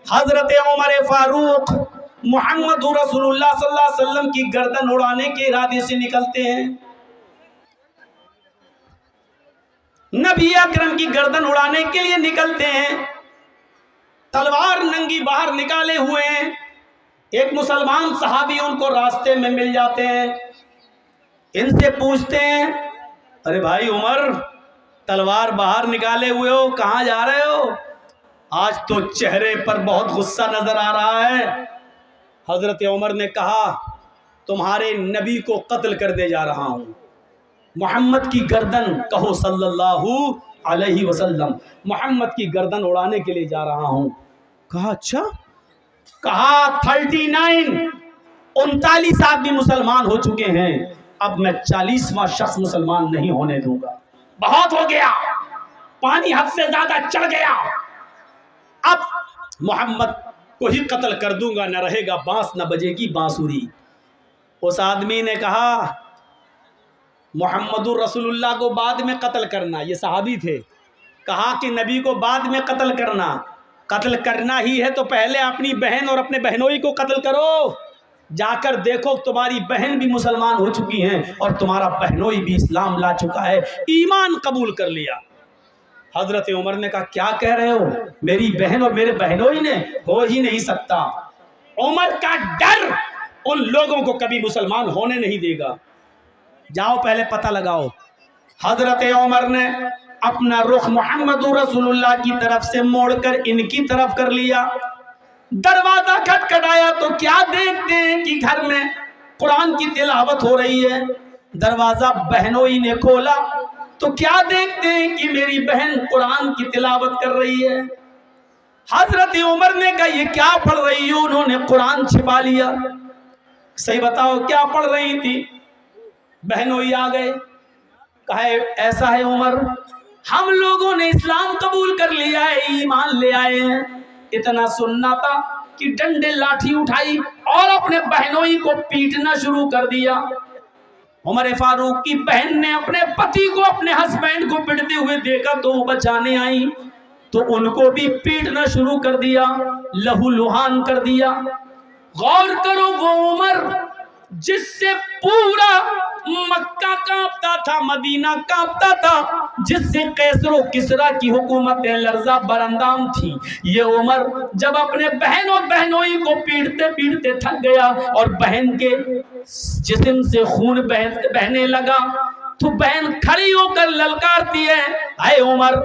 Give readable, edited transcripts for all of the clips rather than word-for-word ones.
حضرت عمر فاروق محمد رسول اللہ صلی اللہ علیہ وسلم کی گردن اڑانے کے ارادے سے نکلتے ہیں. نبی اکرم کی گردن اڑانے کے لیے نکلتے ہیں. تلوار ننگی باہر نکالے ہوئے ہیں. ایک مسلمان صحابی ان کو راستے میں مل جاتے ہیں. ان سے پوچھتے ہیں ارے بھائی عمر تلوار باہر نکالے ہوئے ہو, کہاں جا رہے ہو؟ آج تو چہرے پر بہت غصہ نظر آ رہا ہے. حضرت عمر نے کہا تمہارے نبی کو قتل کر دے جا رہا ہوں. محمد کی گردن کہو صلی اللہ علیہ وسلم, محمد کی گردن اڑانے کے لیے جا رہا ہوں. کہا اچھا؟ کہا 39 آدمی مسلمان ہو چکے ہیں, اب میں 40واں شخص مسلمان نہیں ہونے دوں گا. بہت ہو گیا, پانی حد سے زیادہ چڑھ گیا. اب محمد کو ہی قتل کر دوں گا, نہ رہے گا بانس نہ بجے گی بانسری. اس آدمی نے کہا محمد رسول اللہ کو بعد میں قتل کرنا. یہ صحابی تھے. کہا کہ نبی کو بعد میں قتل کرنا ہی ہے تو پہلے اپنی بہن اور اپنے بہنوئی کو قتل کرو. جا کر دیکھو تمہاری بہن بھی مسلمان ہو چکی ہیں اور تمہارا بہنوئی بھی اسلام لا چکا ہے, ایمان قبول کر لیا. حضرت عمر نے کہا کیا کہہ رہے ہو؟ میری بہن اور میرے بہنوئی نے ہو ہی نہیں سکتا. عمر کا ڈر ان لوگوں کو کبھی مسلمان ہونے نہیں دے گا. جاؤ پہلے پتہ لگاؤ. حضرت عمر نے اپنا رخ محمد رسول اللہ کی طرف سے موڑ کر ان کی طرف کر لیا. دروازہ کھٹکھٹایا تو کیا دیکھتے ہیں کہ گھر میں قرآن کی تلاوت ہو رہی ہے. دروازہ بہنوئی نے کھولا تو کیا دیکھتے ہیں کہ میری بہن قرآن کی تلاوت کر رہی ہے. حضرت عمر نے کہا یہ کیا پڑھ رہی ہو؟ انہوں نے قرآن چھپا لیا. صحیح بتاؤ کیا پڑھ رہی تھی؟ بہنوئی آ گئے. کہا ایسا ہے عمر, ہم لوگوں نے اسلام قبول کر لیا ہے, ایمان لے آئے ہیں. اتنا سننا تھا کہ ڈنڈے لاٹھی اٹھائی اور اپنے بہنوئی کو پیٹنا شروع کر دیا. عمر فاروق کی بہن نے اپنے پتی کو, اپنے ہسبینڈ کو پیٹتے ہوئے دیکھا تو وہ بچانے آئی تو ان کو بھی پیٹنا شروع کر دیا, لہو لہان کر دیا. غور کرو وہ عمر جس سے پورا مکہ کانپتا تھا, مدینہ کانپتا تھا, جس سے قیصر و کسریٰ کی حکومتیں لرزہ براندام تھی, یہ عمر جب اپنے بہن اور بہنوئی کو پیٹتے پیٹتے تھک گیا اور بہن کے جسم سے خون بہنے لگا تو بہن کھڑی ہو کر للکارتی ہے اے عمر.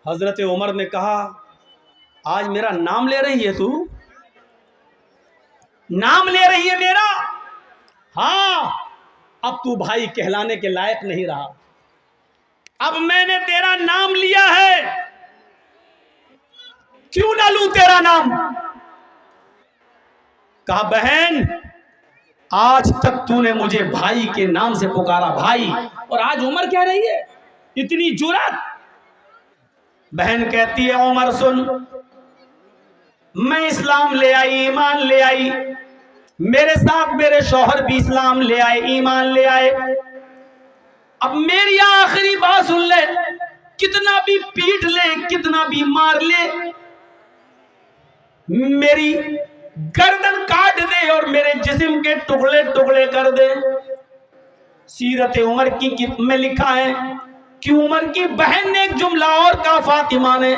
حضرت عمر نے کہا آج میرا نام لے رہی ہے تو؟ نام لے رہی ہے میرا؟ ہاں, اب تو بھائی کہلانے کے لائق نہیں رہا. اب میں نے تیرا نام لیا ہے, کیوں نہ لوں تیرا نام؟ کہا بہن آج تک تو نے مجھے بھائی کے نام سے پکارا, بھائی, اور آج عمر کہہ رہی ہے, اتنی جرات. بہن کہتی ہے عمر سن, میں اسلام لے آئی, ایمان لے آئی, میرے ساتھ میرے شوہر بھی اسلام لے آئے, ایمان لے آئے. اب میری آخری بات سن لے, کتنا بھی پیٹ لے, کتنا بھی مار لے, میری گردن کاٹ دے اور میرے جسم کے ٹکڑے ٹکڑے کر دے. سیرت عمر کی میں لکھا ہے کہ عمر کی بہن نے ایک جملہ اور کہا فاطمہ نے,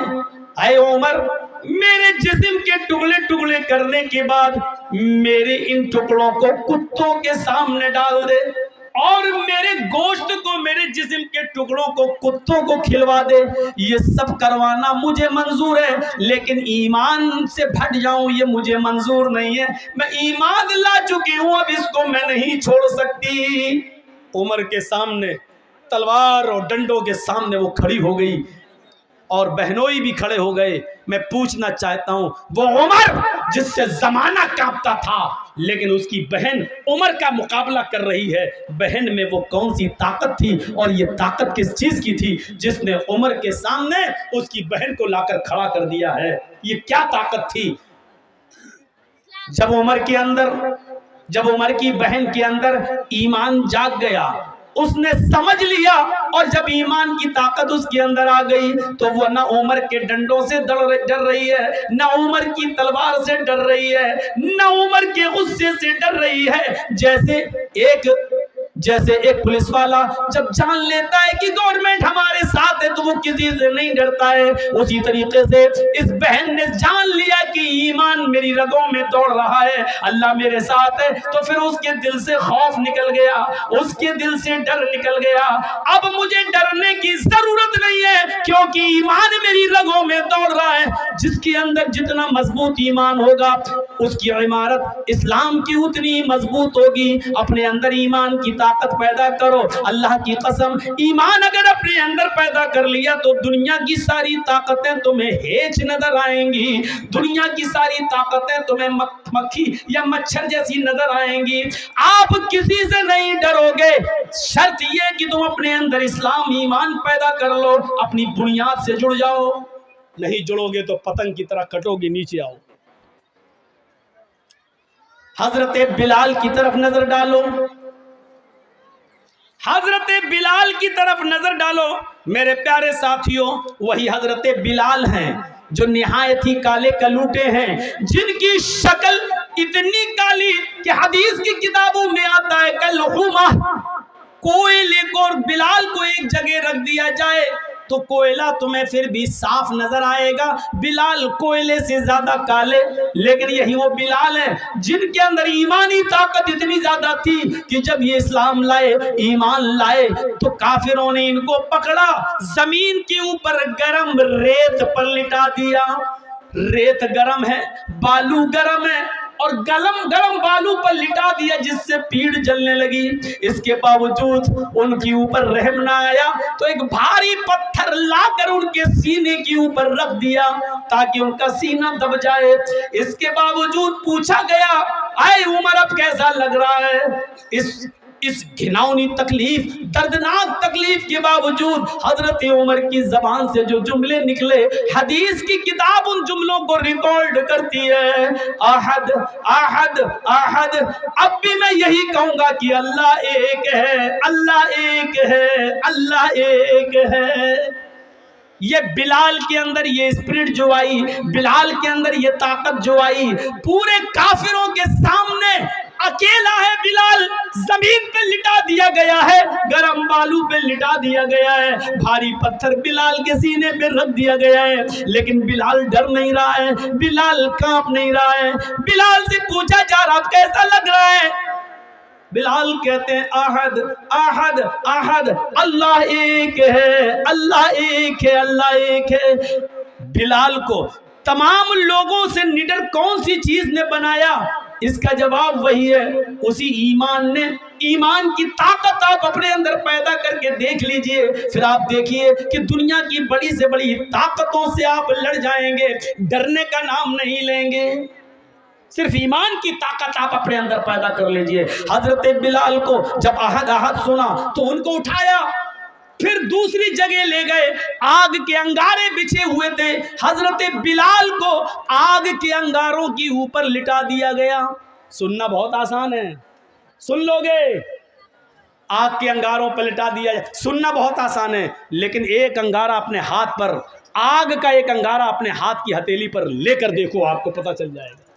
اے عمر میرے جسم کے ٹکڑے ٹکڑے کرنے کے بعد میرے ان ٹکڑوں کو کتوں کے سامنے ڈال دے اور میرے گوشت کو, میرے جسم کے ٹکڑوں کو کتوں کو کھلوا دے. یہ سب کروانا مجھے منظور ہے, لیکن ایمان سے بھٹ جاؤں یہ مجھے منظور نہیں ہے. میں ایمان لا چکی ہوں, اب اس کو میں نہیں چھوڑ سکتی. عمر کے سامنے تلوار اور ڈنڈوں کے سامنے وہ کھڑی ہو گئی اور بہنوئی بھی کھڑے ہو گئے. میں پوچھنا چاہتا ہوں وہ عمر جس سے زمانہ کانپتا تھا لیکن اس کی بہن عمر کا مقابلہ کر رہی ہے, بہن میں وہ کون سی طاقت تھی اور یہ طاقت کس چیز کی تھی جس نے عمر کے سامنے اس کی بہن کو لا کر کھڑا کر دیا ہے؟ یہ کیا طاقت تھی؟ جب عمر کی بہن کے اندر ایمان جاگ گیا, اس نے سمجھ لیا، اور جب ایمان کی طاقت اس کے اندر آ گئی تو وہ نہ عمر کے ڈنڈوں سے ڈر رہی ہے، نہ عمر کی تلوار سے ڈر رہی ہے، نہ عمر کے غصے سے ڈر رہی ہے۔ جیسے ایک پولیس والا جب جان لیتا ہے کہ گورنمنٹ ہمارے ساتھ ہے تو وہ کسی سے نہیں ڈرتا ہے، اسی طریقے سے اس بہن نے جان لیا کہ ایمان میری رگوں میں دوڑ رہا ہے، اللہ میرے ساتھ ہے، تو پھر اس کے دل سے خوف نکل گیا، اس کے دل سے ڈر نکل گیا۔ اب مجھے ڈرنے کی ضرورت نہیں ہے کیونکہ ایمان میری رگوں میں دوڑ رہا ہے۔ جس کے اندر جتنا مضبوط ایمان ہوگا اس کی عمارت اسلام کی اتنی مضبوط ہوگی۔ اپنے اندر ایمان کی طاقت پیدا کرو، اللہ کی قسم ایمان اگر اپنے اندر پیدا کر لیا تو دنیا کی ساری طاقتیں تمہیں ہیچ نظر آئیں گی، دنیا کی ساری طاقتیں تمہیں مکھی یا مچھر جیسی نظر آئیں گی۔ آپ کسی سے نہیں ڈرو گے، شرط یہ کہ تم اپنے اندر اسلام ایمان پیدا کر لو، اپنی بنیاد سے جڑ جاؤ، نہیں جڑو گے تو پتنگ کی طرح کٹو گے، نیچے آؤ۔ حضرت بلال کی طرف نظر ڈالو، حضرت بلال کی طرف نظر ڈالو میرے پیارے ساتھیوں، وہی حضرت بلال ہیں جو نہایت ہی کالے کلوٹے ہیں، جن کی شکل اتنی کالی کہ حدیث کی کتابوں میں آتا ہے کالحمہ۔ کوئلے کو اور بلال کو ایک جگہ رکھ دیا جائے تو کوئلہ تمہیں پھر بھی صاف نظر آئے گا، بلال کوئلے سے زیادہ کالے۔ لیکن یہی وہ بلال ہیں جن کے اندر ایمانی طاقت اتنی زیادہ تھی کہ جب یہ اسلام لائے، ایمان لائے، تو کافروں نے ان کو پکڑا، زمین کے اوپر گرم ریت پر لٹا دیا۔ ریت گرم ہے، بالو گرم ہے، اور گرم بالو پر لٹا دیا جس سے پیڑ جلنے لگی۔ اس کے باوجود ان کے اوپر رحم نہ آیا تو ایک بھاری پتھر لا کر ان کے سینے کے اوپر رکھ دیا تاکہ ان کا سینہ دب جائے۔ اس کے باوجود پوچھا گیا، اے عمر اب کیسا لگ رہا ہے؟ اس گھناؤنی تکلیف، دردناک تکلیف کے باوجود حضرت عمر کی زبان سے جو جملے نکلے، حدیث کی کتاب ان جملوں کو ریکارڈ کرتی ہے، احد احد احد۔ اب بھی میں یہی کہوں گا کہ اللہ ایک ہے، اللہ ایک ہے، اللہ ایک ہے۔ یہ بلال کے اندر یہ اسپرٹ جو آئی، بلال کے اندر یہ طاقت جو آئی، پورے کافروں کے سامنے اکیلا ہے بلال، زمین پہ لٹا دیا گیا ہے، گرم بالو پہ لٹا دیا گیا ہے، بھاری پتھر بلال کے سینے پہ رکھ دیا گیا ہے، لیکن بلال ڈر نہیں رہا ہے، بلال کانپ نہیں رہا ہے۔ بلال سے پوچھا جا رہا کیسا لگ رہا ہے؟ بلال کہتے ہیں احد احد احد، اللہ ایک ہے، اللہ ایک ہے، اللہ ایک ہے۔ بلال کو تمام لوگوں سے نڈر کون سی چیز نے بنایا؟ اس کا جواب وہی ہے، اسی ایمان نے۔ ایمان کی طاقت آپ اپنے اندر پیدا کر کے دیکھ لیجئے، پھر آپ دیکھیے کہ دنیا کی بڑی سے بڑی طاقتوں سے آپ لڑ جائیں گے، ڈرنے کا نام نہیں لیں گے۔ صرف ایمان کی طاقت آپ اپنے اندر پیدا کر لیجئے۔ حضرت بلال کو جب احد احد سنا تو ان کو اٹھایا، پھر دوسری جگہ لے گئے، آگ کے انگارے بچھے ہوئے تھے، حضرت بلال کو آگ کے انگاروں کے اوپر لٹا دیا گیا۔ سننا بہت آسان ہے، سن لو گے، آگ کے انگاروں پر لٹا دیا جائے، سننا بہت آسان ہے، لیکن ایک انگارہ اپنے ہاتھ پر، آگ کا ایک انگارہ اپنے ہاتھ کی ہتھیلی پر لے کر دیکھو، آپ کو پتہ چل جائے گا۔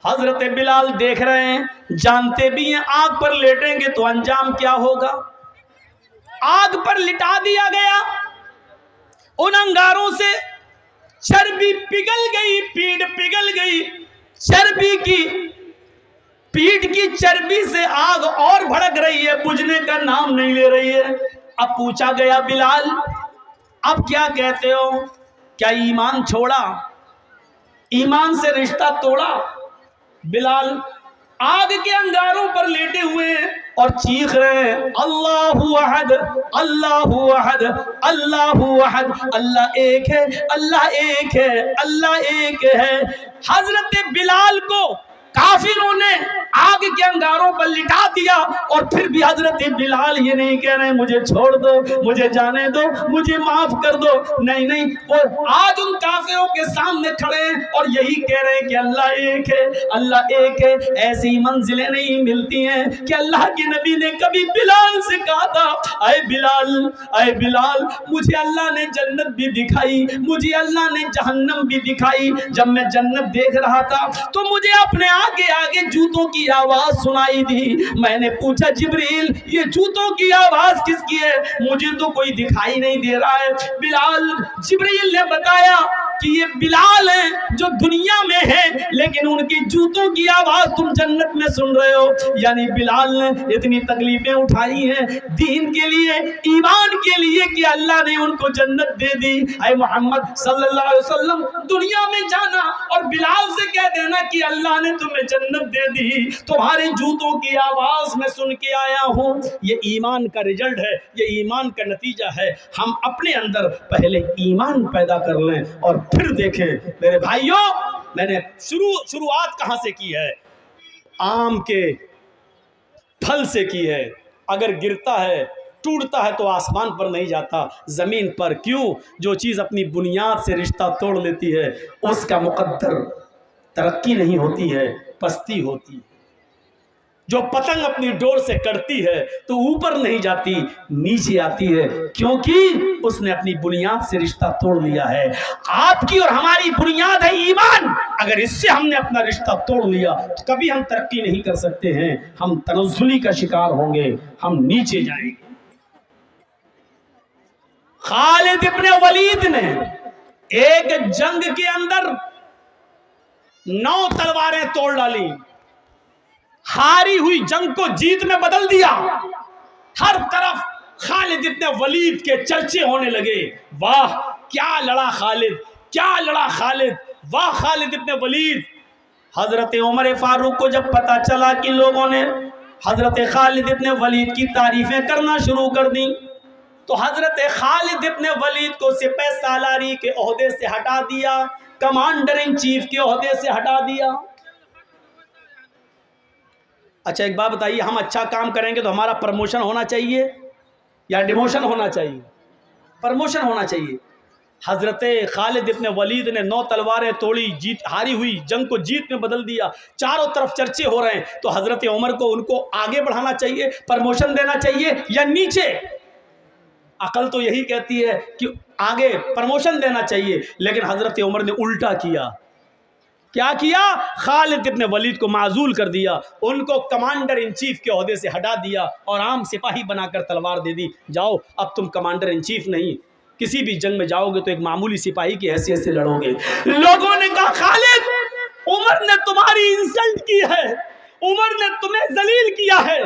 حضرت بلال دیکھ رہے ہیں، جانتے بھی ہیں آگ پر لیٹیں گے تو انجام کیا ہوگا۔ آگ پر لٹا دیا گیا، ان انگاروں سے چربی پگھل گئی، پیڑ پگھل گئی، چربی کی، پیٹ کی چربی سے آگ اور بھڑک رہی ہے، بجھنے کا نام نہیں لے رہی ہے۔ اب پوچھا گیا بلال اب کیا کہتے ہو؟ کیا ایمان چھوڑا؟ ایمان سے رشتہ توڑا؟ بلال آگ کے انگاروں پر لیٹے ہوئے ہیں اور چیخ رہے ہیں، اللہ احد اللہ احد اللہ احد، اللہ ایک ہے، اللہ ایک ہے، اللہ ایک ہے۔ حضرت بلال کو کافروں نے آگ کے انگاروں پر لٹا دیا، اور پھر بھی حضرت بلال یہ نہیں کہہ رہے مجھے چھوڑ دو، مجھے جانے دو، مجھے معاف کر دو، نہیں نہیں، وہ آج ان کافروں کے سامنے کھڑے ہیں اور یہی کہہ رہے ہیں کہ اللہ ایک ہے، اللہ ایک ہے۔ ایسی منزلیں نہیں ملتی ہیں کہ اللہ کے نبی نے کبھی بلال سے کہا تھا اے بلال، اے بلال، مجھے اللہ نے جنت بھی دکھائی، مجھے اللہ نے جہنم بھی دکھائی۔ جب میں جنت دیکھ رہا تھا تو مجھے اپنے آگے آگے جوتوں کی آواز سنائی دی۔ میں نے پوچھا جبریل یہ جوتوں کی آواز کس کی ہے؟ مجھے تو کوئی دکھائی نہیں دے رہا ہے۔ بلال، جبریل نے بتایا کہ یہ بلال ہیں جو دنیا میں ہیں لیکن ان کی جوتوں کی آواز تم جنت میں سن رہے ہو۔ یعنی بلال نے اتنی تکلیفیں اٹھائی ہیں دین کے لیے، ایمان کے لیے کہ اللہ نے ان کو جنت دے دی۔ اے محمد صلی اللہ علیہ وسلم دنیا میں جانا اور بلال سے کہہ دینا کہ اللہ نے تمہیں جنت دے دی، تمہارے جوتوں کی آواز میں سن کے آیا ہوں، یہ ایمان کا رزلٹ ہے، یہ ایمان کا نتیجہ ہے۔ ہم اپنے اندر پہلے ایمان پیدا کر لیں اور پھر دیکھیں۔ میرے بھائیوں، میں نے شروعات کہاں سے کی ہے؟ آم کے پھل سے کی ہے۔ اگر گرتا ہے ٹوٹتا ہے تو آسمان پر نہیں جاتا، زمین پر۔ کیوں؟ جو چیز اپنی بنیاد سے رشتہ توڑ لیتی ہے اس کا مقدر ترقی نہیں ہوتی ہے، پستی ہوتی ہے۔ جو پتنگ اپنی ڈور سے کٹتی ہے تو اوپر نہیں جاتی، نیچے آتی ہے، کیونکہ اس نے اپنی بنیاد سے رشتہ توڑ لیا ہے۔ آپ کی اور ہماری بنیاد ہے ایمان، اگر اس سے ہم نے اپنا رشتہ توڑ لیا تو کبھی ہم ترقی نہیں کر سکتے ہیں، ہم تنزلی کا شکار ہوں گے، ہم نیچے جائیں گے۔ خالد ابن ولید نے ایک جنگ کے اندر 9 تلواریں توڑ ڈالی، ہاری ہوئی جنگ کو جیت میں بدل دیا۔ ہر طرف خالد ابن ولید کے چرچے ہونے لگے، واہ کیا لڑا خالد، کیا لڑا خالد، واہ خالد ابن ولید۔ حضرت عمر فاروق کو جب پتا چلا کہ لوگوں نے حضرت خالد ابن ولید کی تعریفیں کرنا شروع کر دیں تو حضرت خالد ابن ولید کو سپہ سالاری کے عہدے سے ہٹا دیا، کمانڈر ان چیف کے عہدے سے ہٹا دیا۔ اچھا ایک بات بتائیے، ہم اچھا کام کریں گے تو ہمارا پرموشن ہونا چاہیے یا ڈیموشن ہونا چاہیے؟ پرموشن ہونا چاہیے۔ حضرت خالد ابن ولید نے 9 تلواریں توڑی، ہاری ہوئی جنگ کو جیت میں بدل دیا، چاروں طرف چرچے ہو رہے ہیں، تو حضرت عمر کو ان کو آگے بڑھانا چاہیے، پرموشن دینا چاہیے یا نیچے؟ عقل تو یہی کہتی ہے کہ آگے پرموشن دینا چاہیے، لیکن حضرت عمر نے الٹا کیا۔ کیا کیا؟ خالد ابن ولید کو معزول کر دیا، ان کو کمانڈر ان چیف کے عہدے سے ہٹا دیا اور عام سپاہی بنا کر تلوار دے دی، جاؤ اب تم کمانڈر ان چیف نہیں، کسی بھی جنگ میں جاؤ گے تو ایک معمولی سپاہی کی حیثیت سے لڑو گے۔ لوگوں نے کہا خالد عمر نے تمہاری انسلٹ کی ہے، عمر نے تمہیں ذلیل کیا ہے،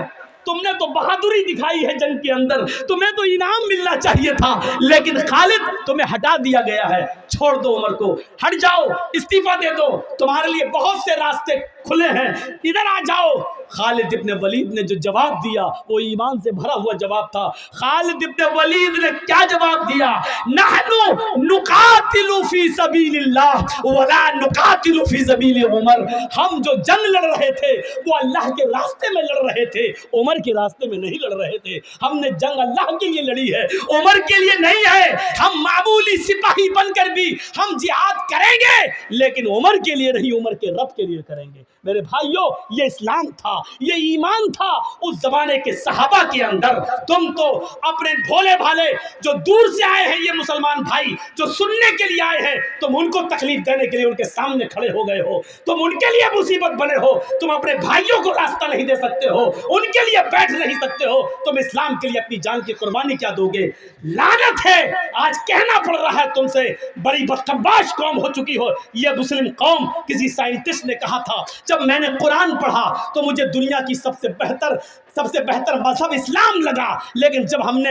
تم نے تو بہادری دکھائی ہے جنگ کے اندر، تمہیں تو انعام ملنا چاہیے تھا، لیکن خالد تمہیں ہٹا دیا گیا ہے، چھوڑ دو عمر کو، ہٹ جاؤ، استعفیٰ دے دو، تمہارے لیے بہت سے راستے کھلے ہیں، ادھر آ جاؤ۔ خالد ابن ولید نے جو جواب دیا وہ ایمان سے بھرا ہوا جواب تھا۔ خالد ابن ولید نے کیا جواب دیا؟ نحنو نقاتل فی سبیل اللہ ولا نقاتل فی سبیل عمر، ہم جو جنگ لڑ رہے تھے وہ اللہ کے راستے میں لڑ رہے تھے، عمر کے راستے میں نہیں لڑ رہے تھے، ہم نے جنگ اللہ کے لیے لڑی ہے، عمر کے لیے نہیں ہے۔ ہم معمولی سپاہی بن کر بھی ہم جہاد کریں گے لیکن عمر کے لیے نہیں، عمر کے رب کے لیے کریں گے۔ میرے بھائیوں، یہ اسلام تھا، یہ ایمان تھا اس زمانے کے صحابہ کے اندر۔ تم تو اپنے بھولے بھالے جو دور سے آئے ہیں یہ مسلمان بھائی جو سننے کے لیے آئے ہیں، تم ان کو تکلیف دینے کے لیے ان کے سامنے کھڑے ہو گئے ہو، تم ان کے لیے مصیبت بنے ہو، تم اپنے بھائیوں کو راستہ نہیں دے سکتے ہو، ان کے لیے بیٹھ نہیں سکتے ہو، تم اسلام کے لیے اپنی جان کی قربانی کیا دو گے؟ لعنت ہے، آج کہنا پڑ رہا ہے تم سے، بڑی بدقمباش قوم ہو چکی ہو یہ مسلم قوم۔ کسی سائنٹسٹ نے کہا تھا جب میں نے قرآن پڑھا تو مجھے دنیا کی سب سے بہتر مذہب اسلام لگا، لیکن جب ہم نے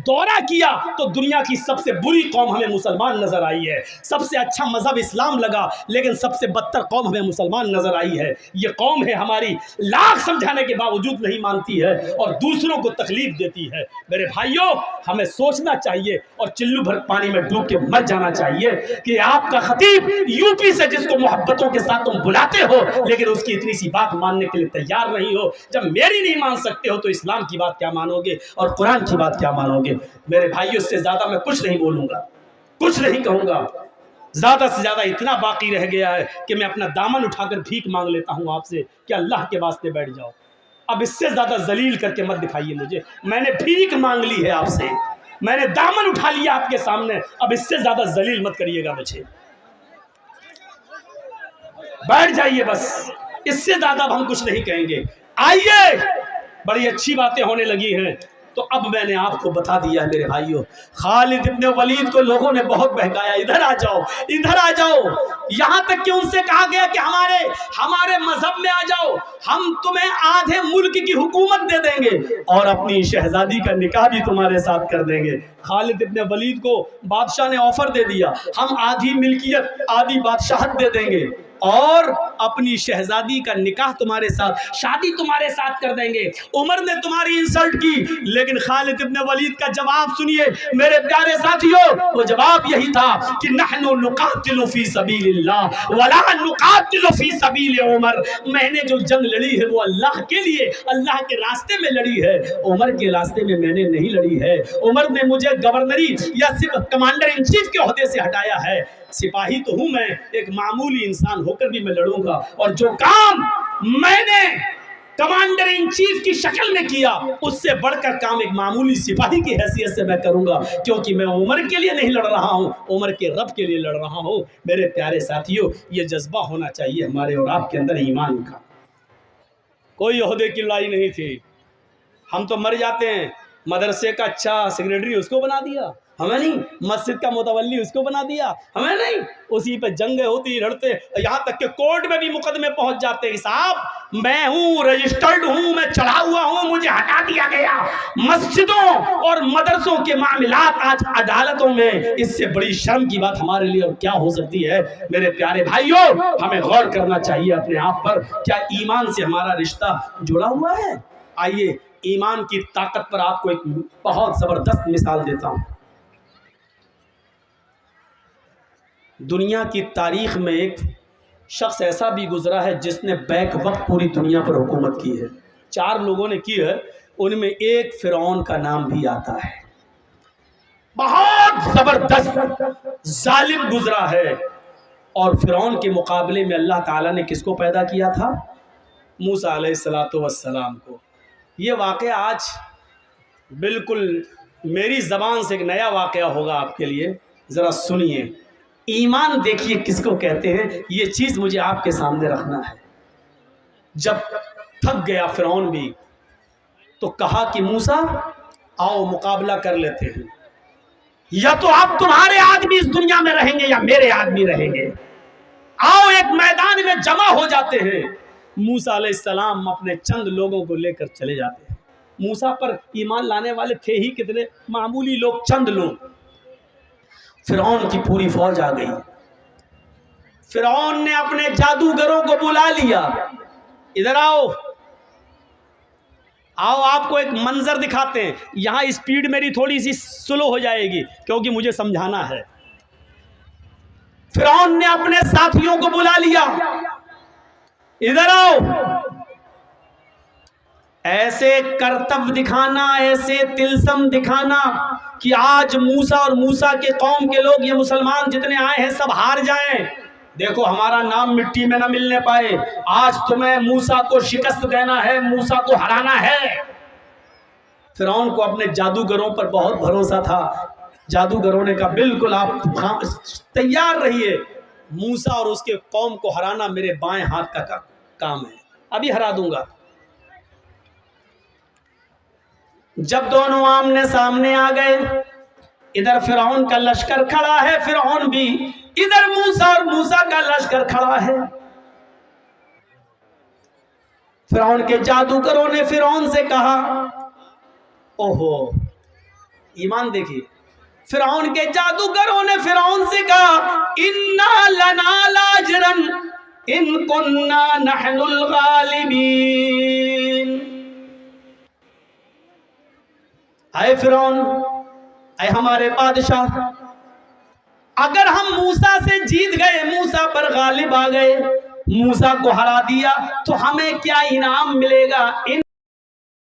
دورہ کیا تو دنیا کی سب سے بری قوم ہمیں مسلمان نظر آئی ہے۔ سب سے اچھا مذہب اسلام لگا لیکن سب سے بدتر قوم ہمیں مسلمان نظر آئی ہے۔ یہ قوم ہے ہماری، لاکھ سمجھانے کے باوجود نہیں مانتی ہے اور دوسروں کو تکلیف دیتی ہے۔ میرے بھائیوں، ہمیں سوچنا چاہیے اور چلو بھر پانی میں ڈوب کے مر جانا چاہیے کہ آپ کا خطیب یو پی سے جس کو محبتوں کے ساتھ تم بلاتے ہو لیکن اس کی اتنی سی بات ماننے کے لیے تیار نہیں ہو۔ جب میری نہیں مان سکتے ہو تو اسلام کی بات کیا مانو گے اور قرآن کی بات کیا مانو گے؟ میرے بھائیوں، اس سے زیادہ میں کچھ نہیں بولوں گا، کچھ نہیں کہوں گا۔ زیادہ سے زیادہ اتنا باقی رہ گیا ہے کہ میں اپنا دامن اٹھا کر بھیک مانگ لیتا ہوں آپ سے کہ اللہ کے واسطے بیٹھ جاؤ. اب اس سے زیادہ ذلیل کر کے مت دکھائیے مجھے. میں نے بھیک مانگ لی ہے آپ سے, میں نے دامن اٹھا لیا آپ کے سامنے, اب اس سے زیادہ ذلیل مت کریے گا مجھے. بیٹھ جائیے بس, اس سے زیادہ اب ہم کچھ نہیں کہیں گے. آئیے, بڑی اچھی باتیں ہونے لگی ہیں. تو اب میں نے آپ کو بتا دیا ہے میرے بھائیوں, خالد ابن ولید کو لوگوں نے بہت بہکایا, ادھر آ جاؤ, ادھر آ جاؤ. یہاں تک کہ ان سے کہا گیا کہ ہمارے مذہب میں آ جاؤ, ہم تمہیں آدھے ملک کی حکومت دے دیں گے اور اپنی شہزادی کا نکاح بھی تمہارے ساتھ کر دیں گے. خالد ابن ولید کو بادشاہ نے آفر دے دیا, ہم آدھی ملکیت آدھی بادشاہت دے دیں گے اور اپنی شہزادی کا نکاح تمہارے ساتھ, شادی تمہارے ساتھ کر دیں گے. عمر نے تمہاری انسلٹ کی, لیکن خالد ابن ولید کا جواب سنیے میرے پیارے ساتھیوں. وہ جواب یہی تھا کہ نحن نقاتل فی سبیل اللہ ولا نقاتل فی سبیل عمر. میں نے جو جنگ لڑی ہے وہ اللہ کے لیے, اللہ کے راستے میں لڑی ہے, عمر کے راستے میں نے نہیں لڑی ہے. عمر نے مجھے گورنری یا صرف کمانڈر ان چیف کے عہدے سے ہٹایا ہے. سپاہی تو ہوں میں, ایک معمولی انسان ہو کر بھی میں لڑوں گا, اور جو کام میں نے کمانڈر ان چیف کی شکل میں کیا اس سے بڑھ کر کام ایک معمولی سپاہی کی حیثیت سے میں کروں گا, کیونکہ میں عمر کے لیے نہیں لڑ رہا ہوں, عمر کے رب کے لیے لڑ رہا ہوں. میرے پیارے ساتھیوں, یہ جذبہ ہونا چاہیے ہمارے اور آپ کے اندر ایمان کا. کوئی عہدے کی لڑائی نہیں تھی. ہم تو مر جاتے ہیں, مدرسے کا اچھا سیکریٹری اس کو بنا دیا, ہمیں نہیں. مسجد کا متولی اس کو بنا دیا, ہمیں نہیں. اسی پہ جنگیں ہوتی, لڑتے, یہاں تک کہ کورٹ میں بھی مقدمے پہنچ جاتے ہیں. صاحب میں ہوں, رجسٹرڈ ہوں, میں چڑھا ہوا ہوں, مجھے ہٹا دیا گیا. مسجدوں اور مدرسوں کے معاملات آج عدالتوں میں, اس سے بڑی شرم کی بات ہمارے لیے اور کیا ہو سکتی ہے. میرے پیارے بھائیوں, ہمیں غور کرنا چاہیے اپنے آپ پر, کیا ایمان سے ہمارا رشتہ جڑا ہوا ہے. آئیے ایمان کی طاقت پر آپ کو ایک بہت زبردست مثال دیتا ہوں. دنیا کی تاریخ میں ایک شخص ایسا بھی گزرا ہے جس نے بیک وقت پوری دنیا پر حکومت کی ہے. 4 لوگوں نے کی ہے, ان میں ایک فرعون کا نام بھی آتا ہے. بہت زبردست ظالم گزرا ہے, اور فرعون کے مقابلے میں اللہ تعالیٰ نے کس کو پیدا کیا تھا؟ موسیٰ علیہ السلام کو. یہ واقعہ آج بالکل میری زبان سے ایک نیا واقعہ ہوگا آپ کے لیے, ذرا سنیے. ایمان دیکھیے کس کو کہتے ہیں, یہ چیز مجھے آپ کے سامنے رکھنا ہے. جب تھک گیا فرعون بھی تو کہا کہ موسیٰ آؤ مقابلہ کر لیتے ہیں, یا تو آپ تمہارے آدمی اس دنیا میں رہیں گے یا میرے آدمی رہیں گے, آؤ ایک میدان میں جمع ہو جاتے ہیں. موسیٰ علیہ السلام اپنے چند لوگوں کو لے کر چلے جاتے ہیں. موسیٰ پر ایمان لانے والے تھے ہی کتنے, معمولی لوگ, چند لوگ. فرعون کی پوری فوج آ گئی. فرعون نے اپنے جادوگروں کو بلا لیا, ادھر آؤ, آؤ آپ کو ایک منظر دکھاتے ہیں. یہاں اسپیڈ میری تھوڑی سی سلو ہو جائے گی کیونکہ مجھے سمجھانا ہے. فرعون نے اپنے ساتھیوں کو بلا لیا, ادھر آؤ. ایسے کرتب دکھانا, ایسے تلسم دکھانا کہ آج موسیٰ اور موسیٰ کے قوم کے لوگ, یہ مسلمان جتنے آئے ہیں سب ہار جائیں. دیکھو ہمارا نام مٹی میں نہ ملنے پائے. آج تمہیں موسیٰ کو شکست دینا ہے, موسیٰ کو ہرانا ہے. فرعون کو اپنے جادوگروں پر بہت بھروسہ تھا. جادوگروں نے کہا بالکل آپ تیار رہیے, موسیٰ اور اس کے قوم کو ہرانا میرے بائیں ہاتھ کا کام ہے, ابھی ہرا دوں گا. جب دونوں آمنے سامنے آ گئے, ادھر فرعون کا لشکر کھڑا ہے, فرعون بھی, ادھر موسیٰ اور موسیٰ کا لشکر کھڑا ہے. فرعون کے جادوگروں نے فرعون سے کہا, اوہو ایمان دیکھیے, فرعون کے جادوگروں نے فرعون سے کہا اِنَّا لَنَا لَاجْرًا إِن كُنَّا نَحْنُ الْغَالِبِينَ. اے فرعون, اے ہمارے بادشاہ, اگر ہم موسیٰ سے جیت گئے, موسیٰ پر غالب آ گئے, موسیٰ کو ہرا دیا تو ہمیں کیا انعام ملے گا؟